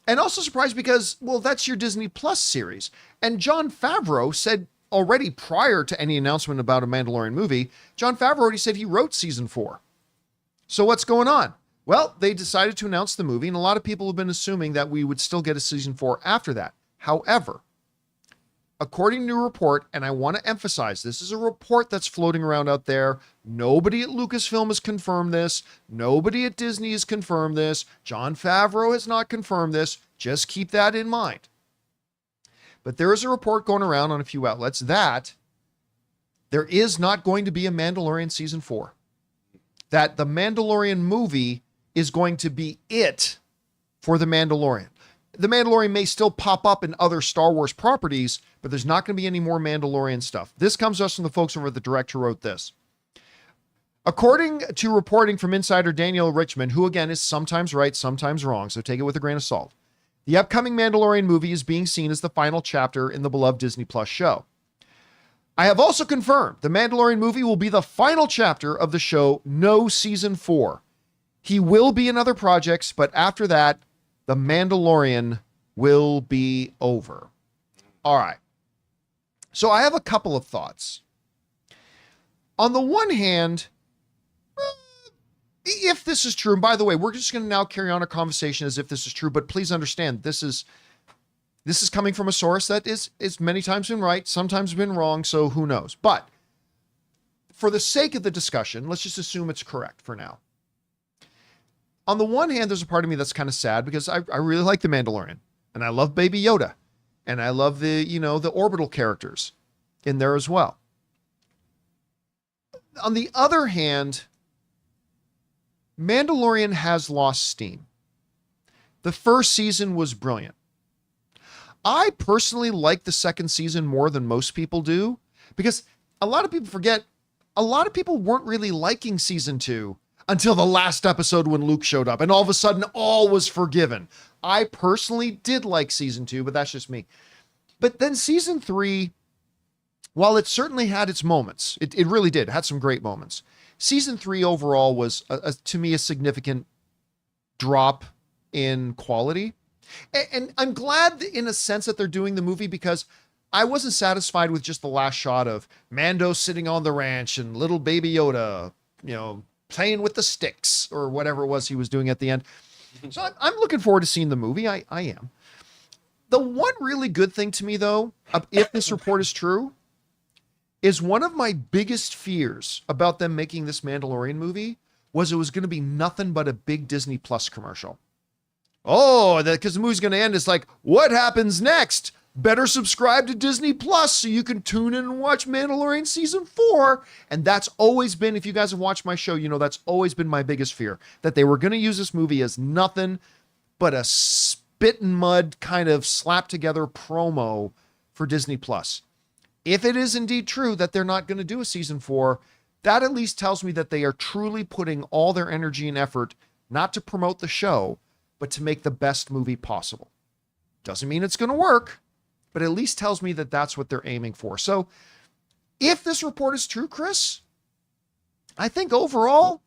And also surprised because, well, that's your Disney Plus series. And John Favreau said already prior to any announcement about a Mandalorian movie, John Favreau already said he wrote season 4. So what's going on? Well, they decided to announce the movie, and a lot of people have been assuming that we would still get a season 4 after that. However, according to a report, and I want to emphasize, this is a report that's floating around out there. Nobody at Lucasfilm has confirmed this. Nobody at Disney has confirmed this. John Favreau has not confirmed this. Just keep that in mind. But there is a report going around on a few outlets that there is not going to be a Mandalorian season 4. That the Mandalorian movie is going to be it for The Mandalorian. The Mandalorian may still pop up in other Star Wars properties, but there's not going to be any more Mandalorian stuff. This comes to us from the folks over at The Direct who wrote this. According to reporting from insider Daniel Richmond, who again is sometimes right, sometimes wrong, so take it with a grain of salt, the upcoming Mandalorian movie is being seen as the final chapter in the beloved Disney Plus show. I have also confirmed the Mandalorian movie will be the final chapter of the show, no season 4. He will be in other projects, but after that, The Mandalorian will be over. All right. So I have a couple of thoughts. On the one hand, if this is true, and by the way, we're just going to now carry on a conversation as if this is true, but please understand, this is coming from a source that is many times been right, sometimes been wrong, so who knows. But for the sake of the discussion, let's just assume it's correct for now. On the one hand, there's a part of me that's kind of sad because I really like The Mandalorian, and I love Baby Yoda, and I love the orbital characters in there as well. On the other hand, Mandalorian has lost steam. The first season was brilliant. I personally like the second season more than most people do because a lot of people forget, a lot of people weren't really liking season 2 until the last episode when Luke showed up and all of a sudden all was forgiven. I personally did like season 2, but that's just me. But then season 3, while it certainly had its moments, it really did, had some great moments. Season 3 overall was, to me, a significant drop in quality. And I'm glad in a sense that they're doing the movie because I wasn't satisfied with just the last shot of Mando sitting on the ranch and little Baby Yoda, playing with the sticks or whatever it was he was doing at the end. So I'm looking forward to seeing the movie. I am. The one really good thing to me, though, if this report is true, is one of my biggest fears about them making this Mandalorian movie was it was going to be nothing but a big Disney Plus commercial. Oh, because the movie's going to end. It's like, what happens next? Better subscribe to Disney Plus so you can tune in and watch Mandalorian season 4. And that's always been, if you guys have watched my show, you know that's always been my biggest fear, that they were going to use this movie as nothing but a spit and mud kind of slap together promo for Disney Plus. If it is indeed true that they're not going to do a season 4, that at least tells me that they are truly putting all their energy and effort not to promote the show, but to make the best movie possible. Doesn't mean it's going to work, but at least tells me that that's what they're aiming for. So if this report is true, Chris, I think overall,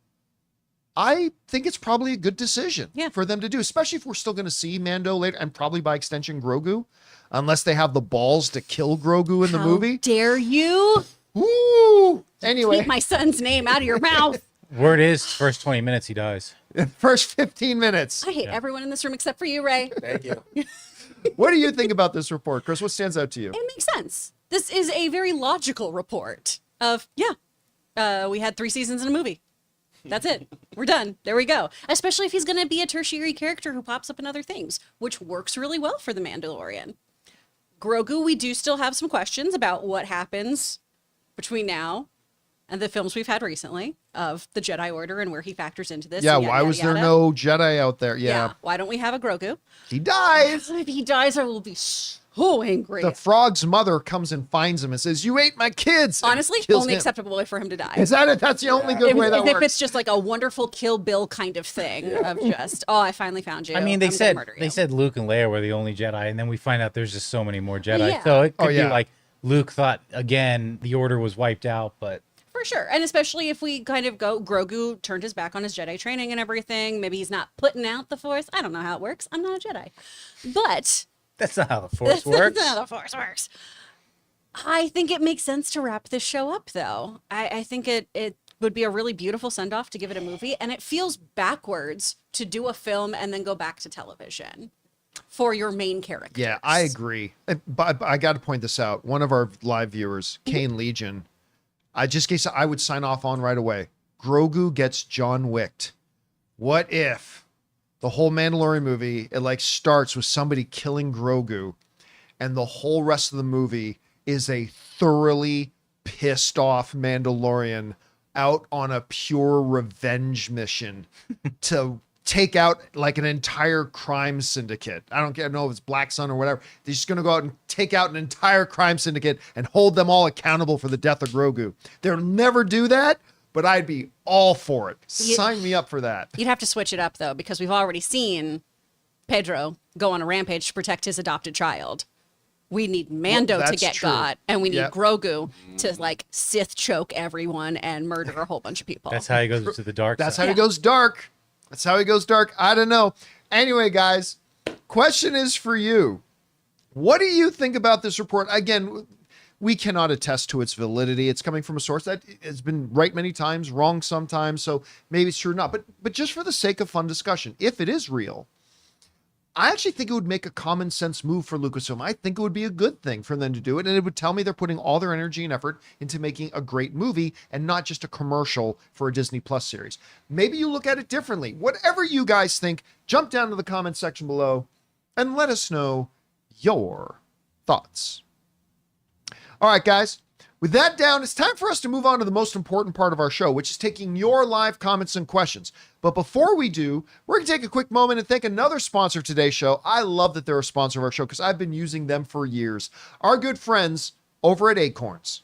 I think it's probably a good decision for them to do, especially if we're still going to see Mando later and probably by extension Grogu, unless they have the balls to kill Grogu in the movie. How dare you? Woo! Anyway. Keep my son's name out of your mouth. Word is, first 20 minutes he dies. First 15 minutes. I hate everyone in this room except for you, Ray. Thank you. What do you think about this report, Chris? What stands out to you? It makes sense. This is a very logical report of, we had 3 seasons in a movie. That's it. We're done. There we go. Especially if he's going to be a tertiary character who pops up in other things, which works really well for The Mandalorian. Grogu, we do still have some questions about what happens between now and the films we've had recently of the Jedi Order and where he factors into this. Yeah, why was there no Jedi out there? Yeah. Why don't we have a Grogu? He dies. If he dies, I will be so angry. The frog's mother comes and finds him and says, "You ate my kids." Honestly, Kills only him. acceptable way for him to die. Is that it? That's the only good way that If works. it's just like a wonderful Kill Bill kind of thing of just, oh, I finally found you. I mean, I'm they gonna said murder you. they said Luke and Leia were the only Jedi, and then we find out there's just so many more Jedi. Yeah. So it could Oh, be yeah. like Luke thought again the Order was wiped out, but For sure. And especially if we kind of go, Grogu turned his back on his Jedi training and everything. Maybe he's not putting out the Force. I don't know how it works. I'm not a Jedi. But that's not how the Force works. that's not how the Force works. I think it makes sense to wrap this show up, though. I think it would be a really beautiful send-off to give it a movie. And it feels backwards to do a film and then go back to television for your main character. Yeah, I agree. But I got to point this out. One of our live viewers, Kane Legion, I would sign off on right away. Grogu gets John Wicked. What if the whole Mandalorian movie, it like starts with somebody killing Grogu and the whole rest of the movie is a thoroughly pissed off Mandalorian out on a pure revenge mission to take out like an entire crime syndicate. I don't know if it's Black Sun or whatever. They're just going to go out and take out an entire crime syndicate and hold them all accountable for the death of Grogu. They'll never do that, but I'd be all for it. Sign me up for that. You'd have to switch it up, though, because we've already seen Pedro go on a rampage to protect his adopted child. We need Mando to that's get true. got, and we need Yep. Grogu to like Sith choke everyone and murder a whole bunch of people. That's how he goes to the dark That's side. how he goes dark. That's how he goes dark. I don't know. Anyway, guys, question is for you. What do you think about this report? Again, we cannot attest to its validity. It's coming from a source that has been right many times, wrong sometimes. So maybe it's true or not. But just for the sake of fun discussion, if it is real, I actually think it would make a common sense move for Lucasfilm. I think it would be a good thing for them to do it. And it would tell me they're putting all their energy and effort into making a great movie and not just a commercial for a Disney Plus series. Maybe you look at it differently. Whatever you guys think, jump down to the comment section below and let us know your thoughts. All right, guys. With that down, it's time for us to move on to the most important part of our show, which is taking your live comments and questions. But before we do, we're going to take a quick moment and thank another sponsor of today's show. I love that they're a sponsor of our show because I've been using them for years. Our good friends over at Acorns.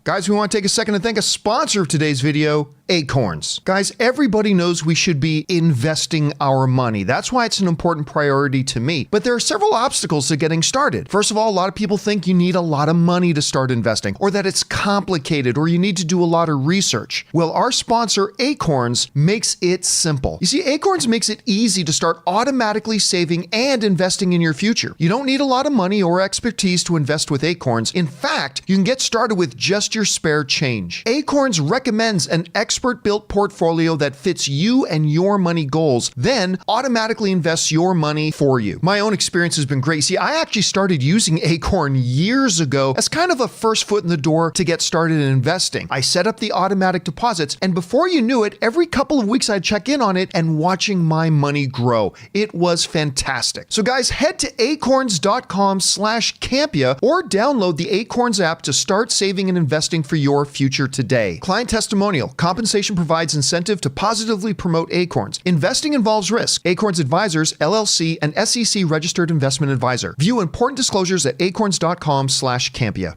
Guys, we want to take a second and thank a sponsor of today's video, Acorns. Guys, everybody knows we should be investing our money. That's why it's an important priority to me. But there are several obstacles to getting started. First of all, a lot of people think you need a lot of money to start investing, or that it's complicated, or you need to do a lot of research. Well, our sponsor, Acorns, makes it simple. You see, Acorns makes it easy to start automatically saving and investing in your future. You don't need a lot of money or expertise to invest with Acorns. In fact, you can get started with just your spare change. Acorns recommends an expert expert-built portfolio that fits you and your money goals, then automatically invests your money for you. My own experience has been great. See, I actually started using Acorn years ago as kind of a first foot in the door to get started in investing. I set up the automatic deposits, and before you knew it, every couple of weeks I'd check in on it and watching my money grow. It was fantastic. So guys, head to acorns.com/Campea or download the Acorns app to start saving and investing for your future today. Client testimonial. Compensation provides incentive to positively promote Acorns. Investing involves risk. Acorns Advisors, LLC, an SEC registered investment advisor. View important disclosures at acorns.com/Campea.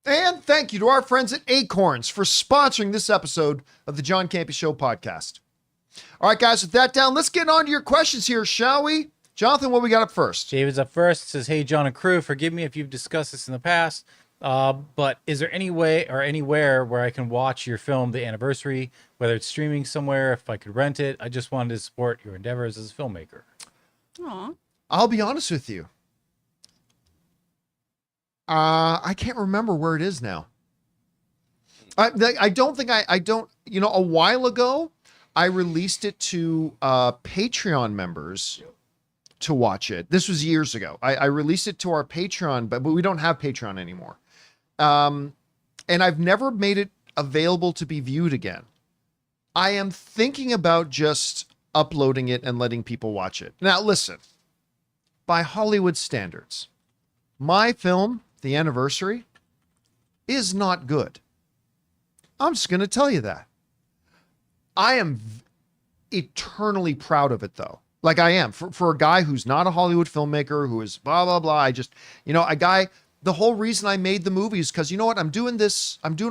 And thank you to our friends at Acorns for sponsoring this episode of the John Campea Show podcast. All right, guys, with that down, let's get on to your questions here, shall we? Jonathan, what we got up first? David's up first. It says, hey, John and crew, forgive me if you've discussed this in the past, but is there any way or anywhere where I can watch your film, The Anniversary, whether it's streaming somewhere, if I could rent it? I just wanted to support your endeavors as a filmmaker. Aw. I'll be honest with you. I can't remember where it is now. I don't think I don't, a while ago, I released it to Patreon members to watch it. This was years ago. I released it to our Patreon, but we don't have Patreon anymore. And I've never made it available to be viewed again. I am thinking about just uploading it and letting people watch it. Now, listen, by Hollywood standards, my film, The Anniversary, is not good. I'm just going to tell you that. I am eternally proud of it, though. Like I am. For a guy who's not a Hollywood filmmaker, who is blah, blah, blah. I just, the whole reason I made the movie is because, you know what? I'm doing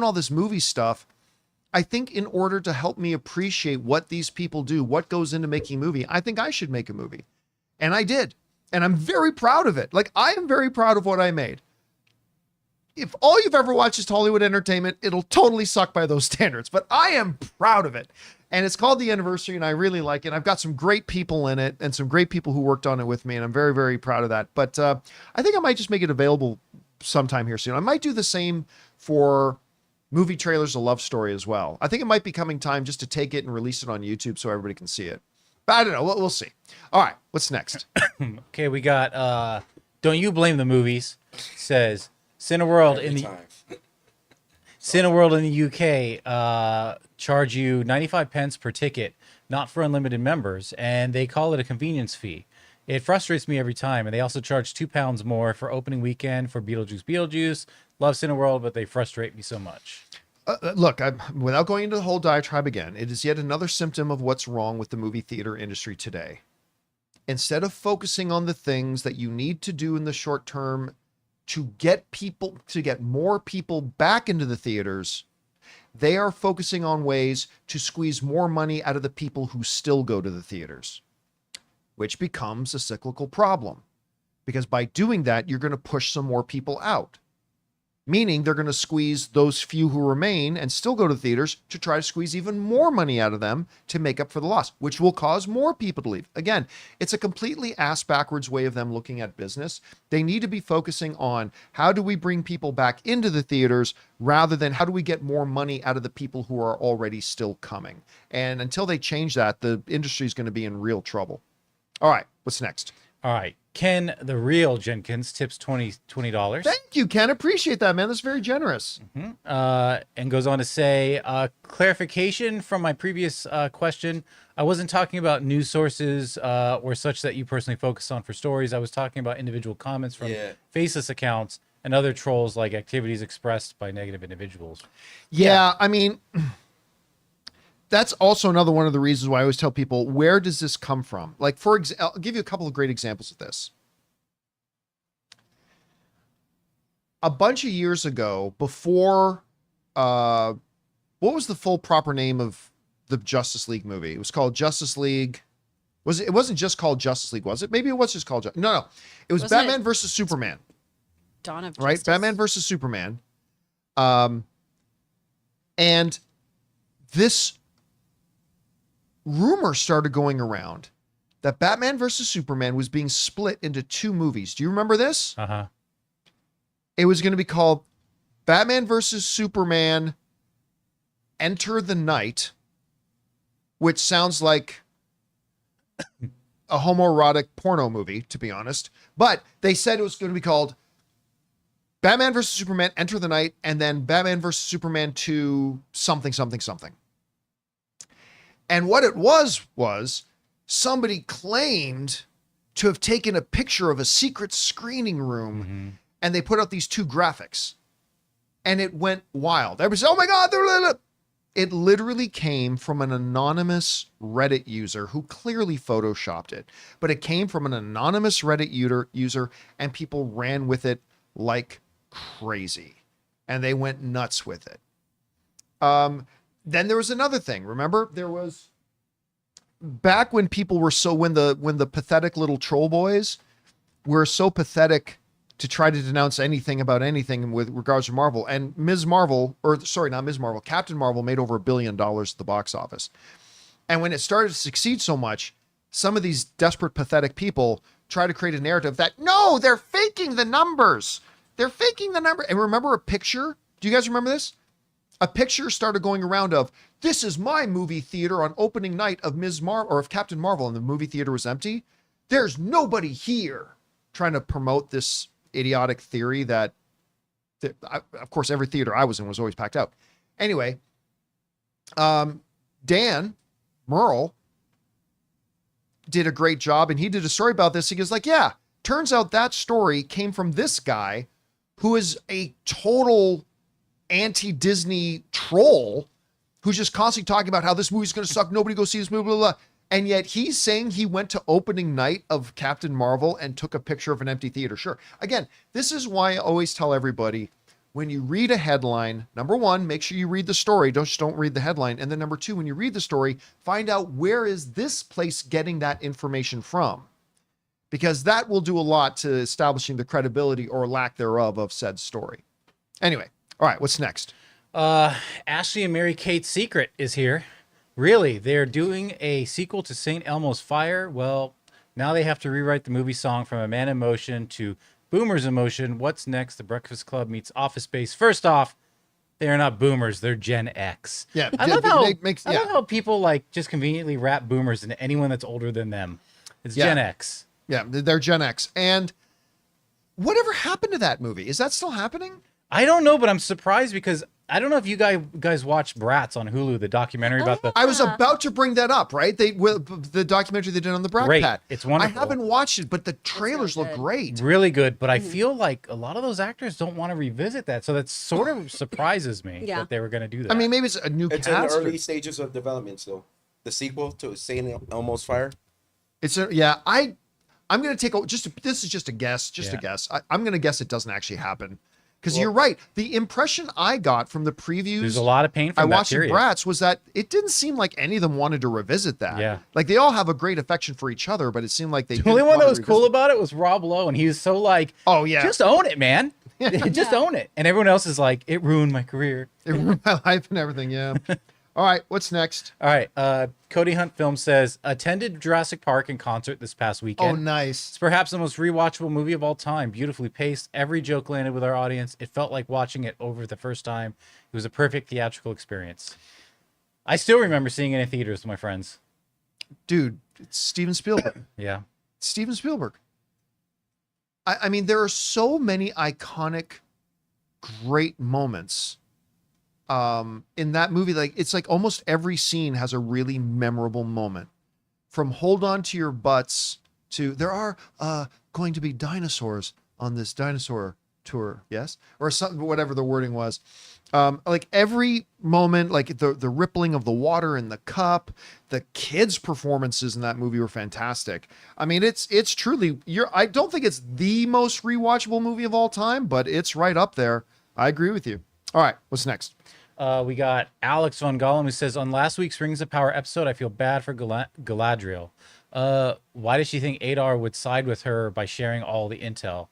all this movie stuff. I think in order to help me appreciate what these people do, what goes into making a movie, I think I should make a movie. And I did. And I'm very proud of it. Like, I am very proud of what I made. If all you've ever watched is Hollywood entertainment, it'll totally suck by those standards, but I am proud of it. And it's called The Anniversary, and I really like it. I've got some great people in it and some great people who worked on it with me, and I'm very, very proud of that. But I think I might just make it available sometime here soon. I might do the same for movie trailers, A Love Story as well. I think it might be coming time just to take it and release it on YouTube so everybody can see it. But I don't know. We'll see. All right. What's next? Okay, we got Don't You Blame the Movies. Says Cineworld in the Cineworld in the UK charge you 95 pence per ticket, not for unlimited members, and they call it a convenience fee. It frustrates me every time, and they also charge £2 more for opening weekend for Beetlejuice. Love Cineworld, but they frustrate me so much. Look, without going into the whole diatribe again, it is yet another symptom of what's wrong with the movie theater industry today. Instead of focusing on the things that you need to do in the short term to get more people back into the theaters, they are focusing on ways to squeeze more money out of the people who still go to the theaters, which becomes a cyclical problem. Because by doing that, you're going to push some more people out. Meaning they're going to squeeze those few who remain and still go to theaters to try to squeeze even more money out of them to make up for the loss, which will cause more people to leave. Again, it's a completely ass-backwards way of them looking at business. They need to be focusing on how do we bring people back into the theaters rather than how do we get more money out of the people who are already still coming. And until they change that, the industry is going to be in real trouble. All right, what's next? All right. Ken, the real Jenkins, tips $20. Thank you, Ken. Appreciate that, man. That's very generous. And goes on to say, clarification from my previous question. I wasn't talking about news sources or such that you personally focus on for stories. I was talking about individual comments from faceless accounts and other trolls, like activities expressed by negative individuals. Yeah. I mean, that's also another one of the reasons why I always tell people, where does this come from? Like, for example, I'll give you a couple of great examples of this. A bunch of years ago, before, what was the full proper name of the Justice League movie? It was called Justice League. It wasn't just called Justice League, was it? Maybe it was just called, no. It was Batman versus Superman. Dawn of Justice. Right? Batman versus Superman. And this rumor started going around that Batman versus Superman was being split into two movies. Do you remember this? Uh-huh. It was going to be called Batman versus Superman Enter the Night, which sounds like a homoerotic porno movie, to be honest. But they said it was going to be called Batman versus Superman Enter the Night, and then Batman versus Superman 2 something, something, something. And what it was somebody claimed to have taken a picture of a secret screening room, and they put out these 2 graphics. And it went wild. Everybody said, oh my God, it literally came from an anonymous Reddit user who clearly photoshopped it. But it came from an anonymous Reddit user, and people ran with it like crazy. And they went nuts with it. Then there was another thing. Remember, there was back when people were when the pathetic little troll boys were so pathetic to try to denounce anything about anything with regards to Marvel. And Captain Marvel made over $1 billion at the box office. And when it started to succeed so much, some of these desperate, pathetic people try to create a narrative that, no, they're faking the numbers. They're faking the number. And remember a picture? Do you guys remember this? A picture started going around of, this is my movie theater on opening night of of Captain Marvel, and the movie theater was empty. There's nobody here, trying to promote this idiotic theory that of course, every theater I was in was always packed out. Anyway, Dan Merle did a great job, and he did a story about this. He goes like, yeah, turns out that story came from this guy who is a total anti-Disney troll who's just constantly talking about how this movie's going to suck. Nobody go see this movie, blah, blah, blah. And yet he's saying he went to opening night of Captain Marvel and took a picture of an empty theater. Sure. Again, this is why I always tell everybody, when you read a headline, number one, make sure you read the story. Don't read the headline. And then number two, when you read the story, find out where is this place getting that information from? Because that will do a lot to establishing the credibility or lack thereof of said story. Anyway, all right, what's next? Ashley and Mary Kate's Secret is here. Really, they're doing a sequel to St. Elmo's Fire. Well, now they have to rewrite the movie song from A Man in Motion to Boomers in Motion. What's next? The Breakfast Club meets Office Space. First off, they're not boomers. They're Gen X. Yeah, I love how people like just conveniently wrap boomers into anyone that's older than them. It's Gen X. Yeah, they're Gen X. And whatever happened to that movie? Is that still happening? I don't know, but I'm surprised because I don't know if you guys watched Bratz on Hulu, the documentary about the... I was about to bring that up, right? The documentary they did on the Brat Great. Pack. It's wonderful. I haven't watched it, but the trailers look great. Really good, but I feel like a lot of those actors don't want to revisit that, so that sort of surprises me that they were going to do that. I mean, maybe it's a new cast. It's in the early stages of development still. The sequel to St. Elmo's Fire. I'm going to take this is just a guess, a guess. I'm going to guess it doesn't actually happen. Because you're right. The impression I got from the previews, there's a lot of pain from I watched in Bratz, was that it didn't seem like any of them wanted to revisit that. Yeah. Like they all have a great affection for each other, but it seemed like they The only one that was cool about it was Rob Lowe, and he was so like, oh yeah, just own it, man. Just own it. And everyone else is like, it ruined my career. It ruined my life and everything, yeah. All right, what's next? All right, Cody Hunt Film says, attended Jurassic Park in concert this past weekend. Oh, nice. It's perhaps the most rewatchable movie of all time. Beautifully paced. Every joke landed with our audience. It felt like watching it over the first time. It was a perfect theatrical experience. I still remember seeing it in theaters with my friends. Dude, it's Steven Spielberg. Yeah. Steven Spielberg. I mean, there are so many iconic, great moments in that movie. Like it's like almost every scene has a really memorable moment, from hold on to your butts to there are going to be dinosaurs on this dinosaur tour, yes, or something, whatever the wording was. Like every moment, like the rippling of the water in the cup, the kids' performances in that movie were fantastic. I mean, it's truly I don't think it's the most rewatchable movie of all time, but it's right up there. I agree with you. All right, what's next? We got Alex Von Gollum, who says, on last week's Rings of Power episode, I feel bad for Galadriel. Why did she think Adar would side with her by sharing all the intel?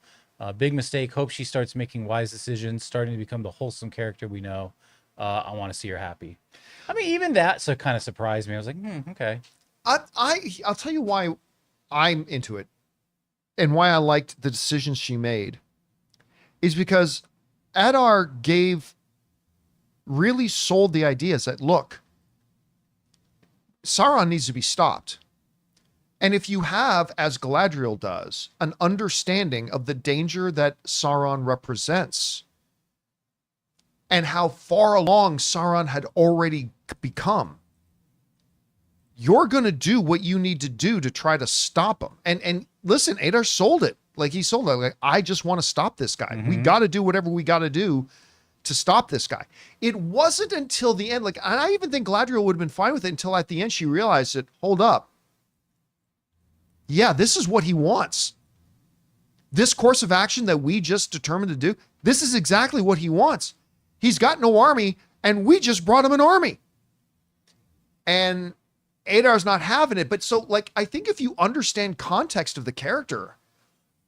Big mistake. Hope she starts making wise decisions, starting to become the wholesome character we know. I want to see her happy. I mean, even that kind of surprised me. I was like, okay. I'll tell you why I'm into it and why I liked the decisions she made is because Adar really sold the ideas that, look, Sauron needs to be stopped. And if you have, as Galadriel does, an understanding of the danger that Sauron represents and how far along Sauron had already become, you're going to do what you need to do to try to stop him. And listen, Adar sold it. Like, he sold it. Like, I just want to stop this guy. We got to do whatever we got to do to stop this guy. It wasn't until the end, like, and I even think Galadriel would have been fine with it until at the end she realized that, hold up. Yeah, this is what he wants. This course of action that we just determined to do, this is exactly what he wants. He's got no army, and we just brought him an army. And Adar's not having it. But so, like, I think if you understand context of the character,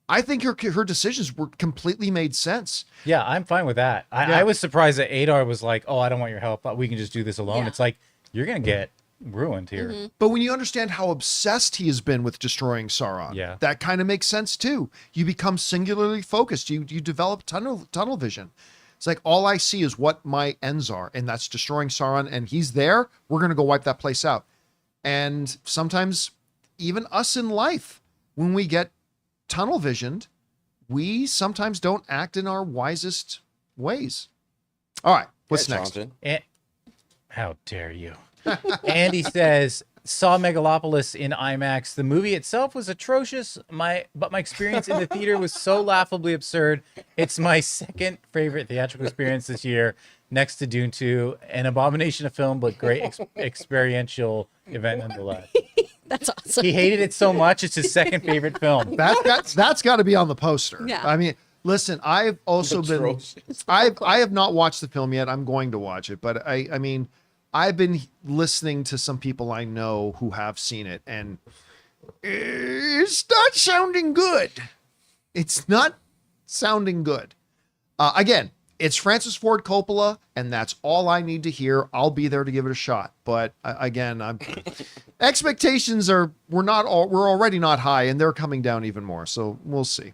I think her decisions were completely made sense. Yeah, I'm fine with that. I was surprised that Adar was like, oh, I don't want your help. We can just do this alone. Yeah. It's like, you're going to get ruined here. But when you understand how obsessed he has been with destroying Sauron, that kind of makes sense too. You become singularly focused. You develop tunnel vision. It's like, all I see is what my ends are, and that's destroying Sauron, and he's there. We're going to go wipe that place out. And sometimes even us in life, when we get tunnel visioned, we sometimes don't act in our wisest ways. All right, what's next? How dare you? Andy says, saw Megalopolis in IMAX. The movie itself was atrocious, but my experience in the theater was so laughably absurd. It's my second favorite theatrical experience this year, next to Dune 2. An abomination of film, but great experiential event nonetheless. That's awesome. He hated it so much, it's his second favorite film. That's got to be on the poster. Yeah. I mean, listen, I've also been, I have not watched the film yet. I'm going to watch it, but I mean, I've been listening to some people I know who have seen it, and it's not sounding good. It's not sounding good. Again, it's Francis Ford Coppola, and that's all I need to hear. I'll be there to give it a shot. But again, expectations we're already not high, and they're coming down even more. So we'll see.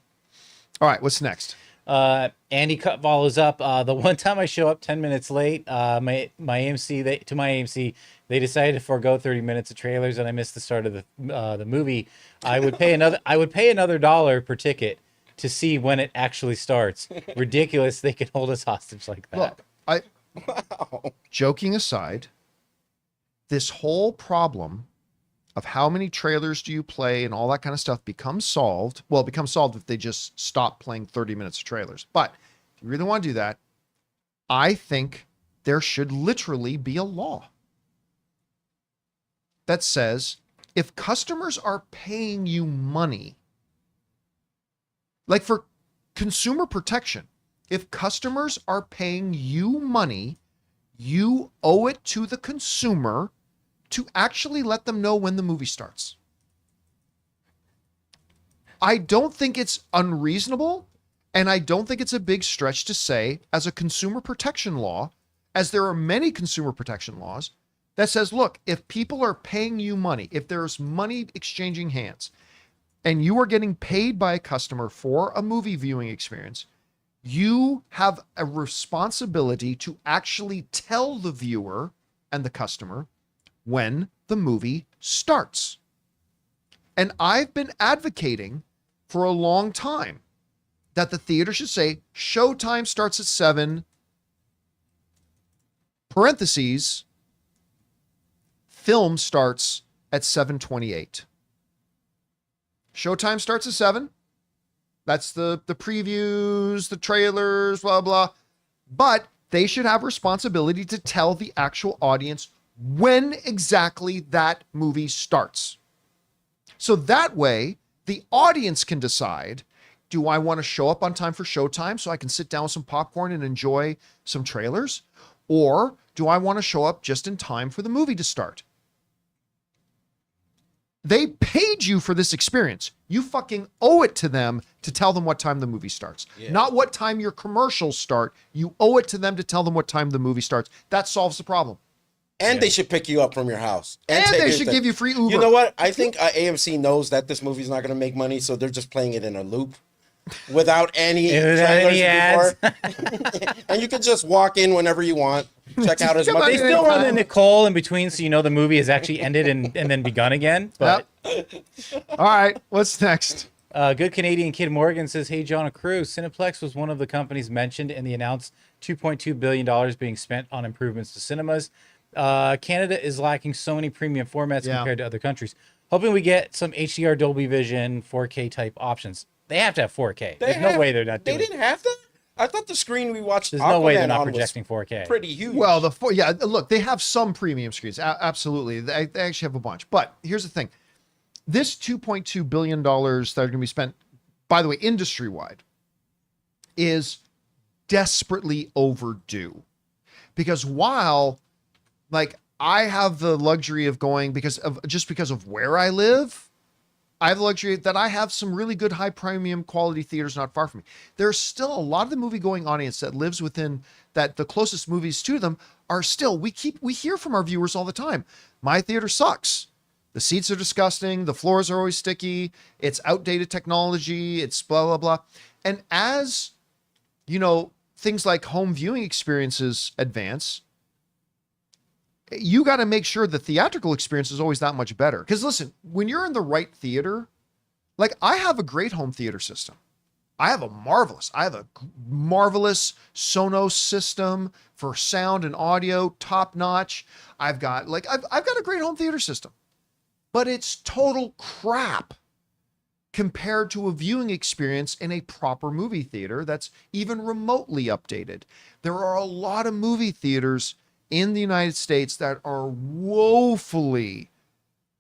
All right, what's next? Andy follows up. The one time I show up 10 minutes late, my AMC, they decided to forego 30 minutes of trailers, and I missed the start of the movie. I would pay another $1 per ticket to see when it actually starts. Ridiculous. They can hold us hostage like that. Look, joking aside, this whole problem of how many trailers do you play and all that kind of stuff becomes solved. Well, it becomes solved if they just stop playing 30 minutes of trailers. But if you really want to do that, I think there should literally be a law that says if customers are paying you money, like for consumer protection, if customers are paying you money, you owe it to the consumer to actually let them know when the movie starts. I don't think it's unreasonable, and I don't think it's a big stretch to say, as a consumer protection law, as there are many consumer protection laws, that says, look, if people are paying you money, if there's money exchanging hands, and you are getting paid by a customer for a movie viewing experience, you have a responsibility to actually tell the viewer and the customer when the movie starts. And I've been advocating for a long time that the theater should say showtime starts at 7, parentheses, film starts at 7:28. Showtime starts at 7. That's the previews, the trailers, blah, blah. But they should have responsibility to tell the actual audience when exactly that movie starts. So that way, the audience can decide, do I want to show up on time for showtime so I can sit down with some popcorn and enjoy some trailers? Or do I want to show up just in time for the movie to start? They paid you for this experience. You fucking owe it to them to tell them what time the movie starts. Yeah. Not what time your commercials start. You owe it to them to tell them what time the movie starts. That solves the problem. And they should pick you up from your house. And they should give you free Uber. You know what? I think AMC knows that this movie's not going to make money, so they're just playing it in a loop. without any Without trailers any ads. before. And you can just walk in whenever you want. Check out as Come much on They as in. still you run want. the Nicole in between, so you know the movie has actually ended and then begun again. But All right, what's next? Good Canadian Kid Morgan says, "Hey John and crew, Cineplex was one of the companies mentioned in the announced $2.2 billion being spent on improvements to cinemas. Canada is lacking so many premium formats Yeah. compared to other countries. Hoping we get some HDR Dolby Vision 4K type options. They have to have 4K. There's no way they're not doing They it. didn't have that? I thought the screen we watched There's no way they're Aquaman not on was projecting 4K. pretty huge. Well, look, they have some premium screens. Absolutely. They actually have a bunch. But here's the thing. This $2.2 billion that are going to be spent, by the way, industry-wide, is desperately overdue. Because while, like, I have the luxury of going because of where I live, I have the luxury that I have some really good high premium quality theaters not far from me. There's still a lot of the movie going audience that lives within that. The closest movies to them are still, we hear from our viewers all the time. My theater sucks. The seats are disgusting. The floors are always sticky. It's outdated technology. It's blah, blah, blah. And as, you know, things like home viewing experiences advance, you got to make sure the theatrical experience is always that much better. Because listen, when you're in the right theater, like I have a great home theater system. I have a marvelous Sonos system for sound and audio, top notch. I've got a great home theater system, but it's total crap compared to a viewing experience in a proper movie theater that's even remotely updated. There are a lot of movie theaters in the United States that are woefully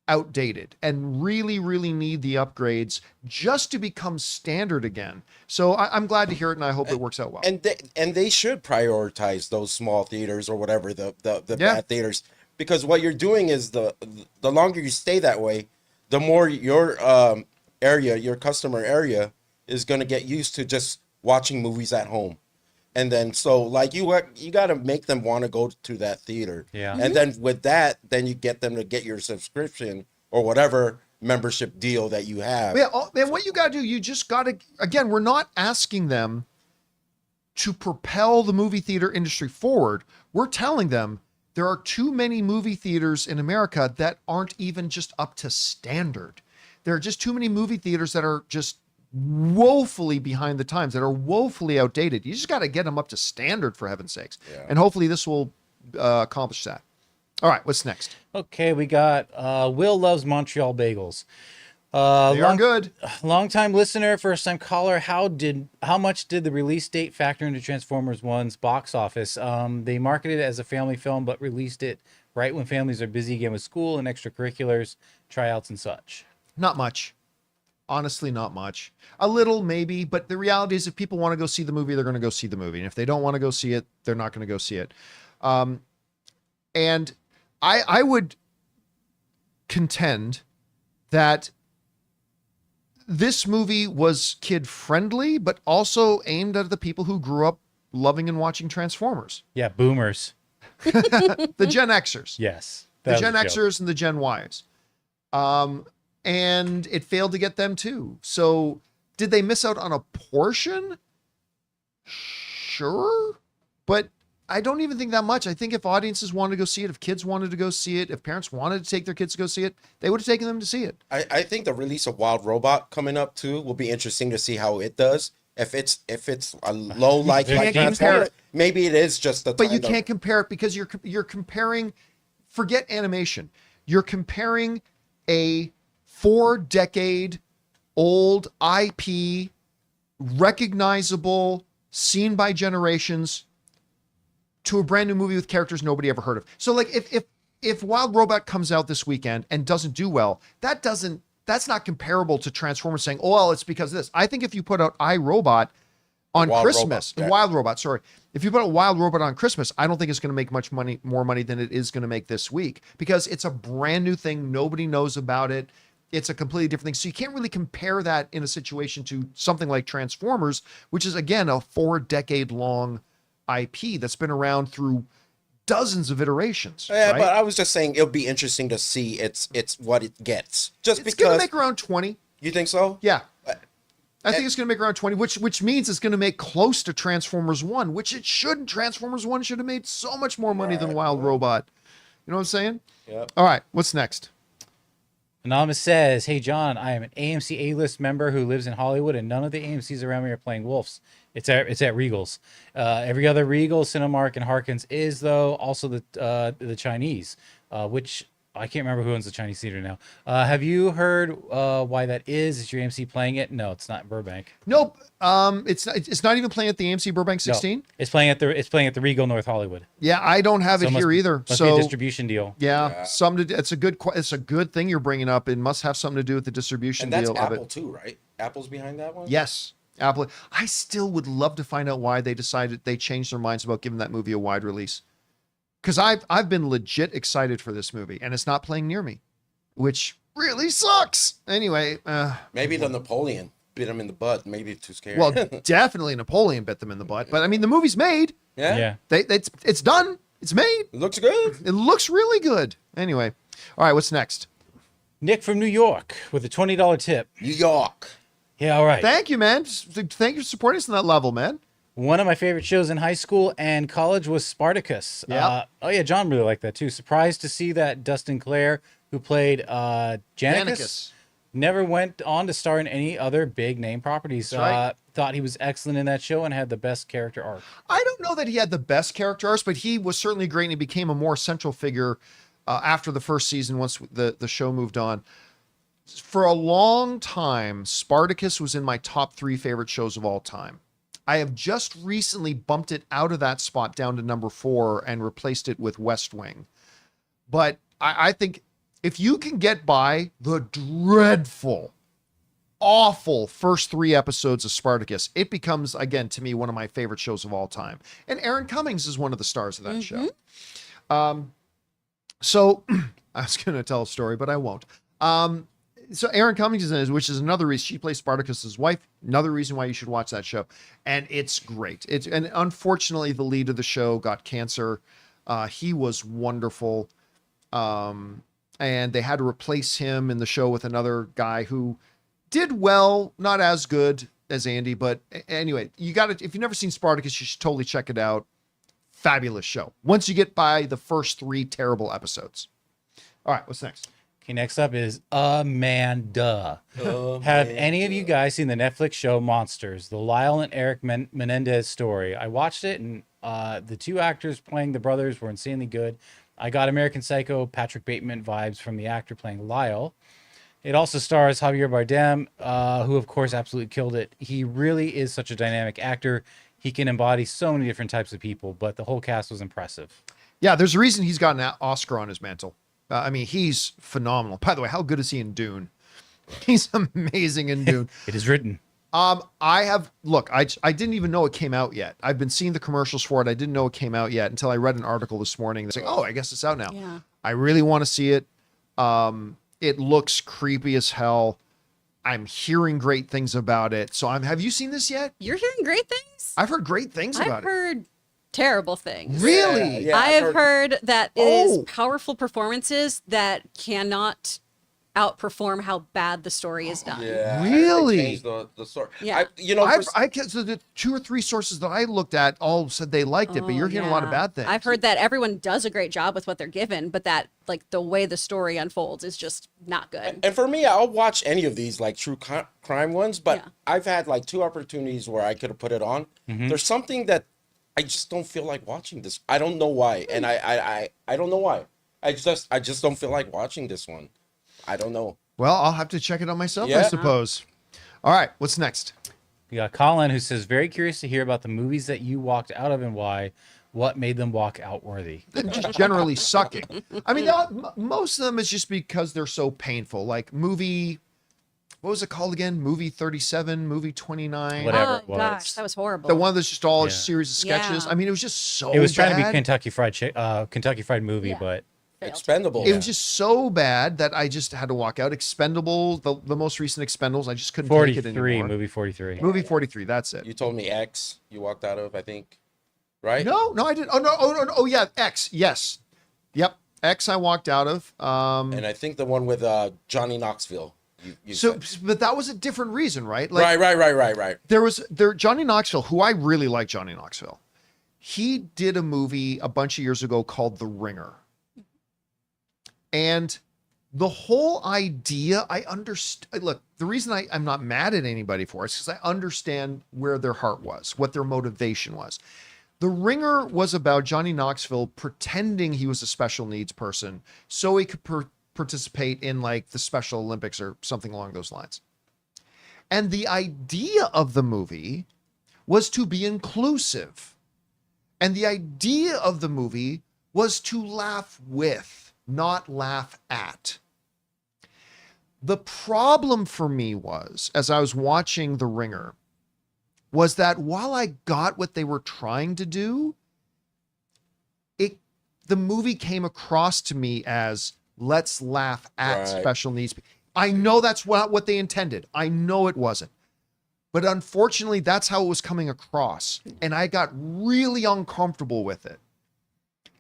outdated and really, really need the upgrades just to become standard again. So I'm glad to hear it, and I hope it works out well. And they should prioritize those small theaters or whatever, the Yeah. bad theaters, because what you're doing is the longer you stay that way, the more your your customer area is going to get used to just watching movies at home. And then, so like you got to make them want to go to that theater. Yeah. And then with that, then you get them to get your subscription or whatever membership deal that you have. Yeah, and what you got to do, you just got to, again, we're not asking them to propel the movie theater industry forward. We're telling them there are too many movie theaters in America that aren't even just up to standard. There are just too many movie theaters that are just woefully behind the times, that are woefully outdated. You just got to get them up to standard, for heaven's sakes. Yeah. And hopefully this will accomplish that. All right, what's next? Okay, we got Will loves Montreal bagels. They are good. Long-time listener, first-time caller. How much did the release date factor into Transformers 1's box office? They marketed it as a family film, but released it right when families are busy again with school and extracurriculars, tryouts, and such. Not much. Honestly, not much. A little, maybe, but the reality is if people want to go see the movie, they're going to go see the movie. And if they don't want to go see it, they're not going to go see it. And I would contend that this movie was kid-friendly, but also aimed at the people who grew up loving and watching Transformers. Yeah, boomers. The Gen Xers. Yes. The that Gen was a joke. Xers and the Gen Ys. And it failed to get them too. So did they miss out on a portion? Sure. But I don't even think that much. I think if audiences wanted to go see it, if kids wanted to go see it, if parents wanted to take their kids to go see it, they would have taken them to see it. I think the release of Wild Robot coming up too will be interesting to see how it does. If it's a low like can't Transformers, compare it. maybe it is just the. But you can't compare it because you're comparing, forget animation. You're comparing a 4-decade-old IP, recognizable, seen by generations, to a brand new movie with characters nobody ever heard of. So like if Wild Robot comes out this weekend and doesn't do well, that's not comparable to Transformers saying, oh, well, it's because of this. I think if you put out iRobot on Wild Christmas, Robot, yeah. Wild Robot, sorry. If you put out Wild Robot on Christmas, I don't think it's going to make more money than it is going to make this week, because it's a brand new thing. Nobody knows about it. It's a completely different thing. So you can't really compare that in a situation to something like Transformers, which is, again, a 4-decade-long IP that's been around through dozens of iterations. Yeah, right? but I was just saying it'll be interesting to see it's what it gets. Just It's because going to make around 20. you think so? Yeah. I think it's going to make around 20, which means it's going to make close to Transformers 1, which it shouldn't. Transformers 1 should have made so much more money than Wild Robot. You know what I'm saying? Yep. All right, what's next? Anonymous says, "Hey John, I am an AMC A-list member who lives in Hollywood, and none of the AMC's around me are playing Wolves. It's at Regal's. Every other Regal, Cinemark, and Harkins is though. Also the Chinese, which I can't remember who owns the Chinese theater now. Have you heard why that is? Is your AMC playing it? No, it's not in Burbank. Nope. It's not even playing at the AMC Burbank 16. No, it's playing at the Regal North Hollywood. Yeah, I don't have it here either. Must So be a distribution deal. yeah, it's a good thing you're bringing up. It must have something to do with the distribution And that's deal of Apple it. too, right? Apple's behind that one? Yes, Apple. I still would love to find out why they decided they changed their minds about giving that movie a wide release. Because I've been legit excited for this movie, and it's not playing near me, which really sucks. Anyway, Maybe the Napoleon bit him in the butt. Maybe it's too scary. well, definitely Napoleon bit them in the butt. But I mean, the movie's made. yeah. It's done. It's made. It looks good. It looks really good. Anyway, all right. What's next? Nick from New York with a $20 tip. New York. Yeah, all right. Thank you, man. Thank you for supporting us on that level, man. One of my favorite shows in high school and college was Spartacus. Yep. Oh yeah, John really liked that too. Surprised to see that Dustin Clare, who played Janicus, never went on to star in any other big name properties. That's right. Thought he was excellent in that show and had the best character arc. I don't know that he had the best character arcs, but he was certainly great, and he became a more central figure after the first season once the show moved on. For a long time, Spartacus was in my top 3 favorite shows of all time. I have just recently bumped it out of that spot down to number 4 and replaced it with West Wing. But I think if you can get by the dreadful, awful first 3 episodes of Spartacus, it becomes, again, to me, one of my favorite shows of all time. And Aaron Cummings is one of the stars of that show. So I was going to tell a story, but I won't. So Aaron Cummings is in it, which is another reason she plays Spartacus's wife. Another reason why you should watch that show, and it's great. And unfortunately, the lead of the show got cancer. He was wonderful, and they had to replace him in the show with another guy who did well, not as good as Andy, but anyway, you got to. If you've never seen Spartacus, you should totally check it out. Fabulous show. Once you get by the first 3 terrible episodes. All right, what's next? Okay, next up is Amanda. Have any of you guys seen the Netflix show Monsters, the Lyle and Eric Menendez story? I watched it, and the 2 actors playing the brothers were insanely good. I got American Psycho Patrick Bateman vibes from the actor playing Lyle. It also stars Javier Bardem, who of course absolutely killed it. He really is such a dynamic actor. He can embody so many different types of people, but the whole cast was impressive. Yeah, there's a reason he's got an Oscar on his mantle. I mean, he's phenomenal. By the way, how good is he in Dune? He's amazing in Dune. It is written. I didn't even know it came out yet. I've been seeing the commercials for it. I didn't know it came out yet until I read an article this morning that's like, oh, I guess it's out now. Yeah. I really want to see it. It looks creepy as hell. I'm hearing great things about it. So have you seen this yet? You're hearing great things? I've heard great things about I've heard terrible things. Really? Yeah, I I've have heard that it is Oh. powerful performances that cannot outperform how bad the story is done. Yeah. Really? They changed the story. Yeah. So the 2 or 3 sources that I looked at all said they liked it, but you're hearing a lot of bad things. I've heard that everyone does a great job with what they're given, but that like the way the story unfolds is just not good. And for me, I'll watch any of these like true crime ones, but Yeah. I've had like 2 opportunities where I could have put it on. There's something that I just don't feel like watching this. I don't know why, and I don't know why. I just don't feel like watching this one. I don't know. Well, I'll have to check it out myself, I Yeah. suppose. All right, what's next? We got Colin, who says, very curious to hear about the movies that you walked out of and why. What made them walk out worthy? Just generally sucking. I mean, most of them is just because they're so painful. Like what was it called again? Movie 37, movie 29. Whatever it Oh was. gosh, that was horrible. The one that's just all a Yeah. series of sketches. Yeah. I mean, it was just so It was trying to be bad. Kentucky Fried movie, Yeah. but Failed. Expendable. It was just so bad that I just had to walk out. Expendable, the most recent Expendables, I just couldn't take it 43, anymore. movie 43. Movie 43, that's it. You told me X. You walked out of, I think, right? No, I didn't. Oh, yeah, X, yes. Yep, X I walked out of. And I think the one with Johnny Knoxville. So, but that was a different reason, right? Like, right. Johnny Knoxville, who I really like Johnny Knoxville. He did a movie a bunch of years ago called The Ringer. And the whole idea, I understand. Look, the reason I'm not mad at anybody for it is because I understand where their heart was, what their motivation was. The Ringer was about Johnny Knoxville pretending he was a special needs person so he could participate in like the Special Olympics or something along those lines. And the idea of the movie was to be inclusive. And the idea of the movie was to laugh with, not laugh at. The problem for me was, as I was watching The Ringer, was that while I got what they were trying to do, the movie came across to me as, let's laugh at special needs. I know that's what they intended. I know it wasn't. But unfortunately, that's how it was coming across. And I got really uncomfortable with it.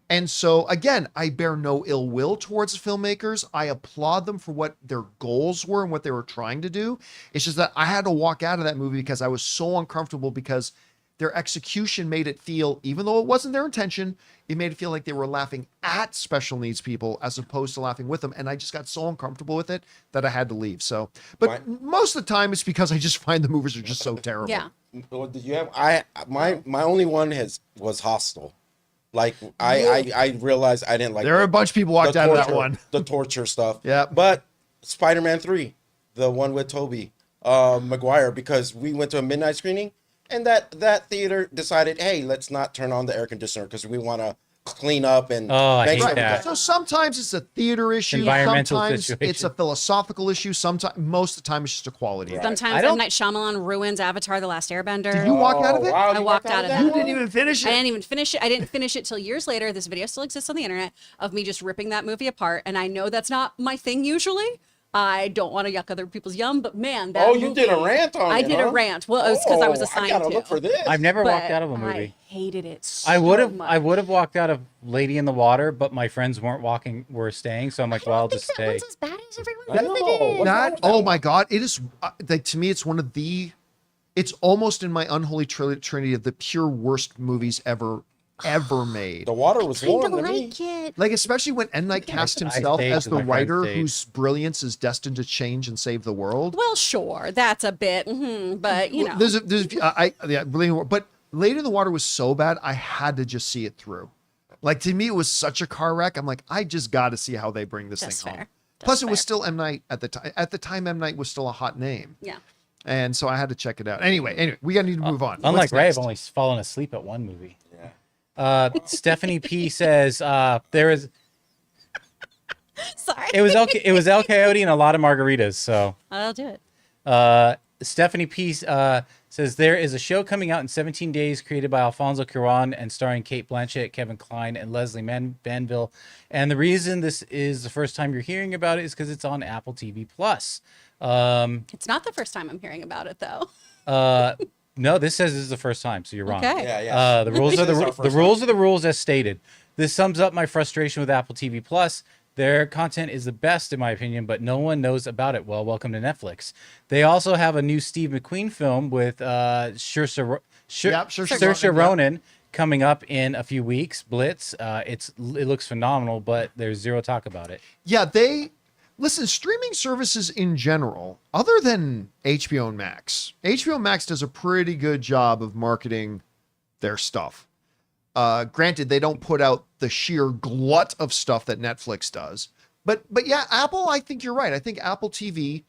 And so, again, I bear no ill will towards the filmmakers. I applaud them for what their goals were and what they were trying to do. It's just that I had to walk out of that movie because I was so uncomfortable because their execution made it feel, even though it wasn't their intention, it made it feel like they were laughing at special needs people as opposed to laughing with them. And I just got so uncomfortable with it that I had to leave. So, but most of the time it's because I just find the movies are just so terrible. Yeah. Well, did you have, my only one was Hostel. Like I realized I didn't like. There are a bunch of people walked out of that one. The torture stuff. Yeah. But Spider-Man 3, the one with Tobey Maguire, because we went to a midnight screening, and that theater decided, hey, let's not turn on the air conditioner because we want to clean up and. Oh, I make hate sure that. So sometimes it's a theater issue. Environmental Sometimes situation. it's a philosophical issue. Sometimes, most of the time, it's just a quality. Right. Sometimes I don't- M. Night Shyamalan ruins Avatar: The Last Airbender. Did you walk out of it? Wow, I you walked out of that. You one. didn't even finish I it. didn't even finish it. I didn't finish it till years later. This video still exists on the internet of me just ripping that movie apart. And I know that's not my thing usually. I don't want to yuck other people's yum, but man, that you movie, did a rant on it. I did a rant. Well, it was because I was assigned I gotta to. look for this. I've never But walked out of a movie. I hated it so I would much. have walked out of Lady in the Water, but my friends were staying, so I'm like, well, I'll just that stay. one's as bad as everyone I thinks know. it is. What's wrong with that Oh one? my God. It is, like, to me, it's one of it's almost in my unholy trinity of the pure worst movies ever made. The water was I warm don't to me. like it. Like, especially when M. Night cast himself stayed as till the my friends writer stayed. whose brilliance is destined to change and save the world. Well, sure, that's a bit, but you know. But Lady in the Water was so bad, I had to just see it through. Like, to me, it was such a car wreck. I'm like, I just got to see how they bring this That's thing home. fair. Plus, That's it was fair. still M. Night at the time. At the time, M. Night was still a hot name. Yeah. And so I had to check it out. Anyway, we got to need to move on. Unlike What's Ray, next? I've only fallen asleep at one movie. Yeah. Stephanie P says there is. Sorry. It was El Coyote and a lot of margaritas. So I'll do it. Stephanie P says there is a show coming out in 17 days created by Alfonso Cuarón and starring Kate Blanchett, Kevin Kline, and Leslie Manville. And the reason this is the first time you're hearing about it is because it's on Apple TV Plus. It's not the first time I'm hearing about it, though. No, this says this is the first time, so you're wrong. Okay. Yeah. The rules are This is our the first rules are the rules as stated. This sums up my frustration with Apple TV Plus. Their content is the best in my opinion, but no one knows about it. Well, welcome to Netflix. They also have a new Steve McQueen film with Saoirse Saoirse Ronan coming up in a few weeks. Blitz. It looks phenomenal, but there's zero talk about it. Yeah, listen, streaming services in general, other than HBO Max does a pretty good job of marketing their stuff. Granted, they don't put out the sheer glut of stuff that Netflix does. But yeah, Apple, I think you're right. I think Apple TV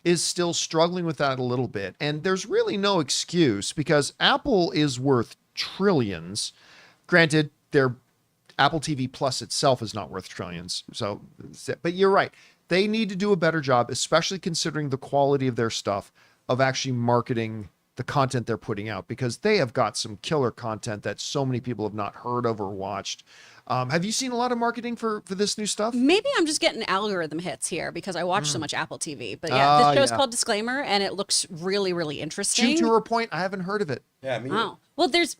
is still struggling with that a little bit. And there's really no excuse because Apple is worth trillions. Granted, their Apple TV Plus itself is not worth trillions. So, but you're right. They need to do a better job, especially considering the quality of their stuff, of actually marketing the content they're putting out, because they have got some killer content that so many people have not heard of or watched. Have you seen a lot of marketing for this new stuff? Maybe I'm just getting algorithm hits here because I watch so much Apple TV. But yeah, this show's yeah. called Disclaimer, and it looks really, really interesting. To her point, I haven't heard of it. Yeah, me. Wow. Well, there's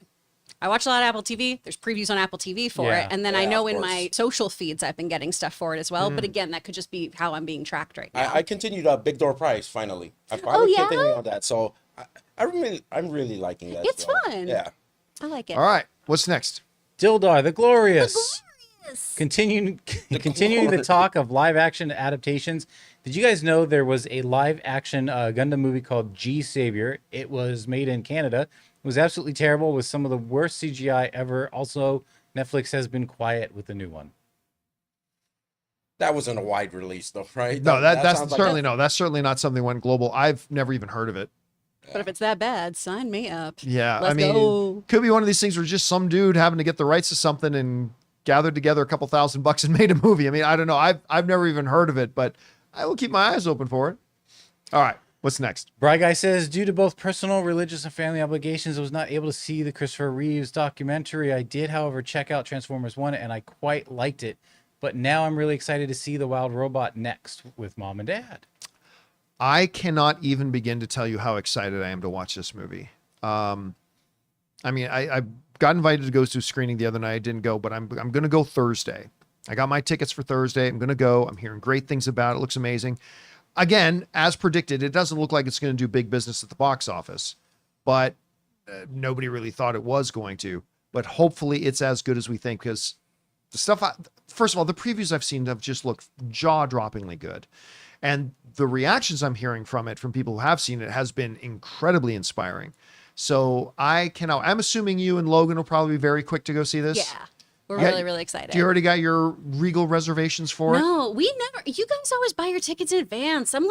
I watch a lot of Apple TV. There's previews on Apple TV for Yeah. it. And then Yeah, I know of in course. my social feeds, I've been getting stuff for it as well. But again, that could just be how I'm being tracked right now. I continued Big Door Prize finally. I finally yeah? continued on that. So I'm really liking that. It's so, fun. Yeah. I like it. All right, what's next? Dildar the Glorious. Yes. Continuing the talk of live action adaptations. Did you guys know there was a live action Gundam movie called G Savior? It was made in Canada. It was absolutely terrible with some of the worst CGI ever. Also, Netflix has been quiet with the new one. That wasn't a wide release though, right? No, that's sounds like certainly no. That's certainly not something that went global. I've never even heard of it. But if it's that bad, sign me up. Yeah, Let's I mean, go. could be one of these things where just some dude having to get the rights to something and gathered together a couple $1,000 and made a movie. I mean, I don't know. I've never even heard of it, but I will keep my eyes open for it. All right, what's next? Bry Guy says, due to both personal, religious, and family obligations, I was not able to see the Christopher Reeves documentary. I did, however, check out Transformers 1, and I quite liked it. But now I'm really excited to see The Wild Robot next with Mom and Dad. I cannot even begin to tell you how excited I am to watch this movie. I mean, I got invited to go to a screening the other night. I didn't go, but I'm going to go Thursday. I got my tickets for Thursday. I'm going to go. I'm hearing great things about it. It looks amazing. Again, as predicted, it doesn't look like it's going to do big business at the box office, but nobody really thought it was going to. But hopefully it's as good as we think, because the stuff, first of all, the previews I've seen have just looked jaw-droppingly good. And the reactions I'm hearing from it, from people who have seen it, has been incredibly inspiring. So I'm assuming you and Logan will probably be very quick to go see this. Yeah. We're Yeah, really, really excited. You already got your Regal reservations for it? No, we never. You guys always buy your tickets in advance. I'm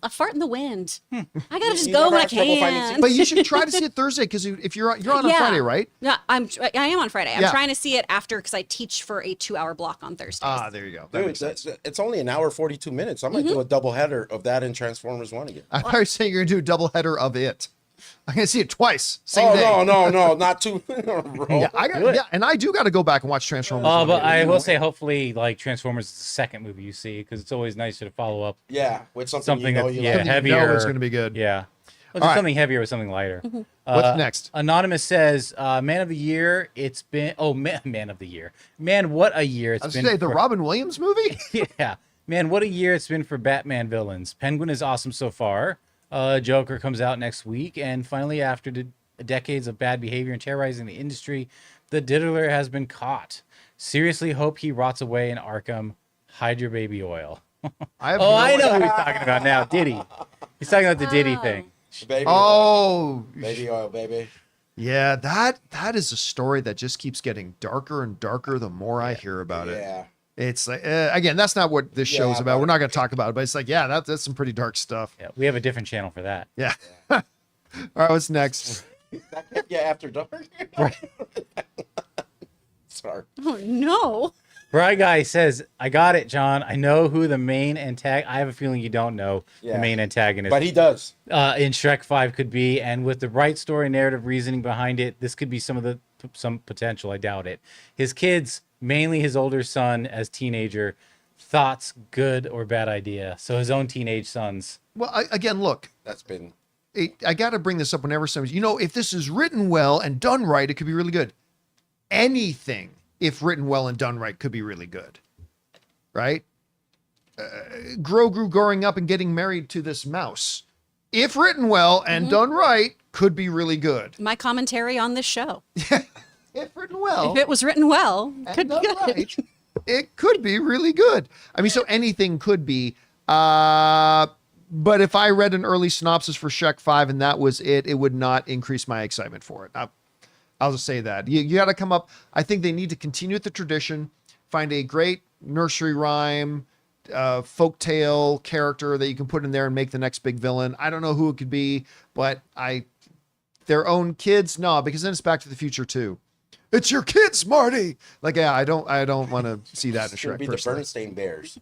a fart in the wind. I gotta just You go never when I have trouble finding can. seats? But you should try to see it Thursday, because if you're on Friday, right? Yeah, I am on Friday. I'm Yeah. trying to see it after because I teach for a 2-hour block on Thursdays. Ah, there you go. That Dude, makes sense. it's only an hour 42 minutes. I might do a double header of that in Transformers 1 again. I thought you were saying you're gonna do a double header of it. I'm gonna see it twice, same Oh day. no, not two in a row. Yeah, and I do got to go back and watch Transformers. one But again. I will say, hopefully, like Transformers is the second movie you see, because it's always nicer to follow up Yeah, with something, something you know that's you yeah, like. Something you heavier. know is gonna be good. Yeah. Well, just All right. something heavier with something lighter. What's next? Anonymous says, Man of the Year, it's been... Oh, Man of the Year. Man, what a year it's I was been gonna say the for- Robin Williams movie. Yeah. Man, what a year it's been for Batman villains. Penguin is awesome so far. Joker comes out next week. And finally, after decades of bad behavior and terrorizing the industry, the diddler has been caught. Seriously hope he rots away in Arkham. Hide your baby oil. I have Oh, I know idea. who he's talking about now. Diddy. He's talking about the Diddy thing. Baby Oh, baby oil, baby. yeah, that is a story that just keeps getting darker and darker the more I hear about it. Yeah. It's like, again, that's not what this Yeah, show's about. but- We're not going to talk about it, but it's like, yeah, that's some pretty dark stuff. Yeah, we have a different channel for that. Yeah. All right, what's next? Yeah, after dark. Sorry. Oh no. Bry Guy says, I got it, John. I know who the main antagonist... I have a feeling you don't know the Yeah. main antagonist But he does. in Shrek 5 could be. And with the right story, narrative, reasoning behind it, this could be some potential. I doubt it. His kids, mainly his older son as teenager, thoughts, good or bad idea. So his own teenage sons. Well, again, look, That's been I got to bring this up whenever somebody, if this is written well and done right, it could be really good. Anything, if written well and done right, could be really good. Right? Grogu growing up and getting married to this mouse, if written well and done right, could be really good. My commentary on this show. If written well, If it was written well, and could be done good. right, it could be really good. I mean, so anything could be. But if I read an early synopsis for Shrek 5 and that was it, it would not increase my excitement for it. I'll just say that. You got to come up. I think they need to continue with the tradition, find a great nursery rhyme, folk tale character that you can put in there and make the next big villain. I don't know who it could be, but their own kids, no, because then it's Back to the Future too. It's your kids, Marty. Like, yeah, I don't want to see that in a It's gonna Shrek. be the Personally. Bernstein Bears,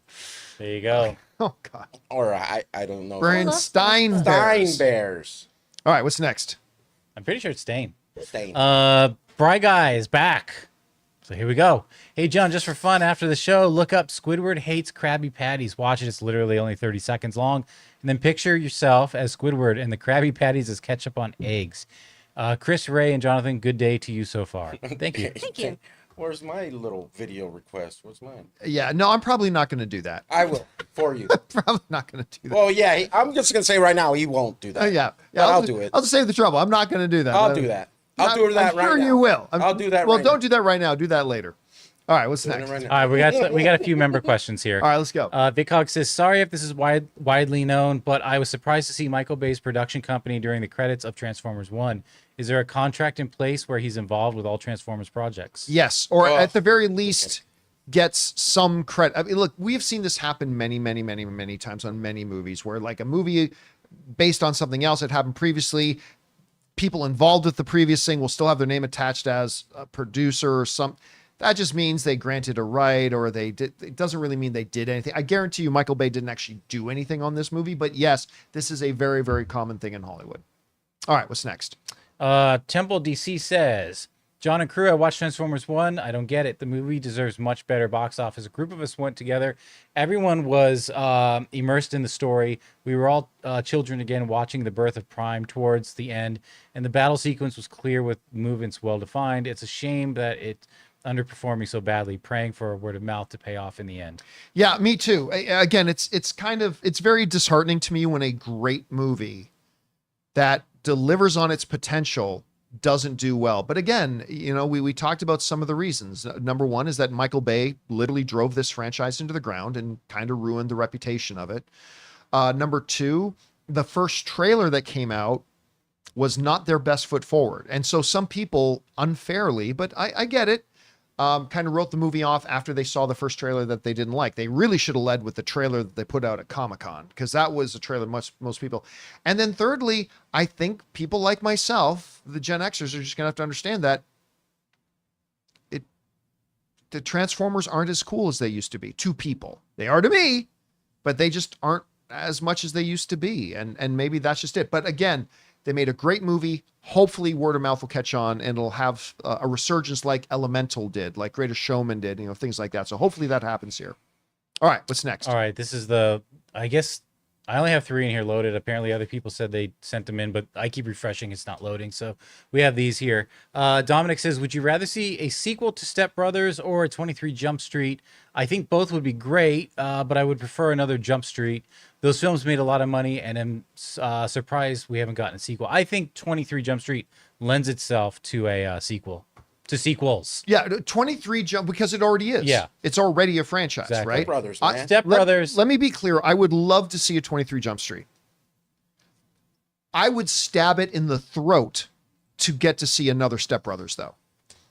There you go. Oh God, or I don't know. Bernstein Stein Bears. Bears. All right, what's next? I'm pretty sure it's Stain. Stain. Bry Guy is back. So here we go. Hey, John, just for fun, after the show, look up Squidward Hates Krabby Patties. Watch it. It's literally only 30 seconds long. And then picture yourself as Squidward and the Krabby Patties as ketchup on eggs. Chris, Ray, and Jonathan, good day to you so far. Thank you. Thank you. Where's my little video request? What's mine? Yeah, no, I'm probably not going to do that. I will for you. Probably not going to do that. Well, yeah, I'm just gonna say right now he won't do that. Yeah, But I'll do it. I'll just save the trouble. I'm not going to do that. I'll do that. I'll do that I'm right sure now. you will. I'll do that. Well, right don't now. do that right now. Do that later. All right, what's Doing it next? right now. All right, we got a few member questions here. All right, let's go. Vicog says, sorry if this is widely known, but I was surprised to see Michael Bay's production company during the credits of Transformers 1. Is there a contract in place where he's involved with all Transformers projects? Yes, or Oh. at the very least, gets some credit. I mean, look, we have seen this happen many, many, many, many times on many movies where, like, a movie based on something else that happened previously, people involved with the previous thing will still have their name attached as a producer or some. That just means they granted a right, or they did. It doesn't really mean they did anything. I guarantee you Michael Bay didn't actually do anything on this movie, but yes, this is a very, very common thing in Hollywood. All right, what's next? Temple DC says, John and crew, I watched Transformers 1. I don't get it. The movie deserves much better box office. A group of us went together. Everyone was immersed in the story. We were all children again watching the birth of Prime towards the end, and the battle sequence was clear with movements well defined. It's a shame that it underperforming so badly, praying for a word of mouth to pay off in the end. Yeah, me too. Again, it's very disheartening to me when a great movie that delivers on its potential doesn't do well. But again, we talked about some of the reasons. Number one is that Michael Bay literally drove this franchise into the ground and kind of ruined the reputation of it. Number two, the first trailer that came out was not their best foot forward. And so some people unfairly, but I get it, kind of wrote the movie off after they saw the first trailer that they didn't like. They really should have led with the trailer that they put out at Comic-Con, because that was a trailer most people. And then thirdly, I think people like myself, the Gen Xers, are just going to have to understand that the Transformers aren't as cool as they used to be to people. They are to me, but they just aren't as much as they used to be. And maybe that's just it. But again, they made a great movie. Hopefully word of mouth will catch on and it'll have a resurgence like Elemental did, like Greatest Showman did, things like that. So hopefully that happens here. All right, what's next? All right, this is I guess I only have 3 in here loaded. Apparently other people said they sent them in, but I keep refreshing. It's not loading. So we have these here. Dominic says, would you rather see a sequel to Step Brothers or a 23 Jump Street? I think both would be great, but I would prefer another Jump Street. Those films made a lot of money, and I'm surprised we haven't gotten a sequel. I think 23 Jump Street lends itself to a sequel, to sequels. Yeah, 23 Jump, because it already is. Yeah. It's already a franchise, Exactly. right? Step Brothers, man. Step Brothers. Let me be clear. I would love to see a 23 Jump Street. I would stab it in the throat to get to see another Step Brothers, though.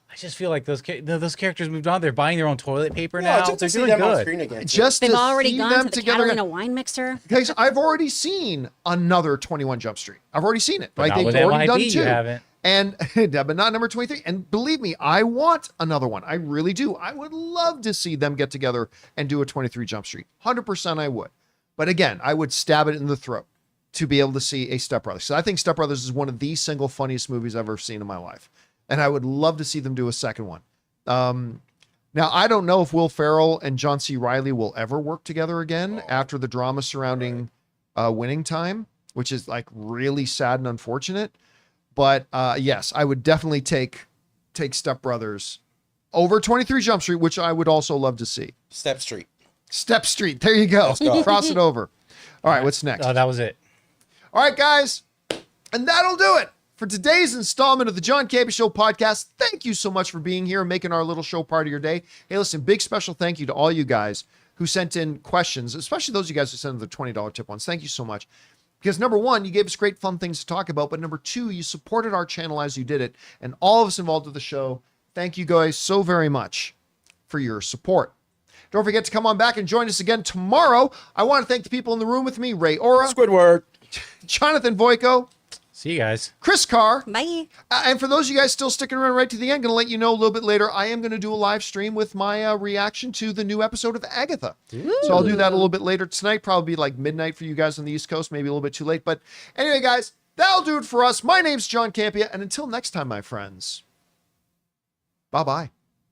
I just feel like those characters moved on. They're buying their own toilet paper Yeah, now. just They're to see doing them on good. screen again. Just They've to already see gone them to the together Catalina again. wine mixer. Guys, I've already seen another 21 Jump Street. I've already seen it. But not They've with already done MIB, two. you haven't. And but not number 23. And believe me, I want another one. I really do. I would love to see them get together and do a 23 Jump Street. 100% I would. But again, I would stab it in the throat to be able to see a Step Brothers. So I think Step Brothers is one of the single funniest movies I've ever seen in my life. And I would love to see them do a second one. Now, I don't know if Will Ferrell and John C. Reilly will ever work together again after the drama surrounding Winning Time, which is like really sad and unfortunate. But yes, I would definitely take Step Brothers over 23 Jump Street, which I would also love to see. Step Street. Step Street. There you go. Let's go. Cross it over. All right, what's next? Oh, that was it. All right, guys. And that'll do it for today's installment of the John Campea Show podcast. Thank you so much for being here and making our little show part of your day. Hey, listen, big special thank you to all you guys who sent in questions, especially those of you guys who sent in the $20 tip ones. Thank you so much. Because number one, you gave us great fun things to talk about, but number two, you supported our channel as you did it. And all of us involved with the show, thank you guys so very much for your support. Don't forget to come on back and join us again tomorrow. I want to thank the people in the room with me, Ray Ora, Squidward. Jonathan Voico, See you guys. Chris Carr. Bye. And for those of you guys still sticking around right to the end, going to let you know a little bit later, I am going to do a live stream with my reaction to the new episode of Agatha. So I'll do that a little bit later tonight, probably like midnight for you guys on the East Coast, maybe a little bit too late. But anyway, guys, that'll do it for us. My name's John Campea, and until next time, my friends, bye-bye.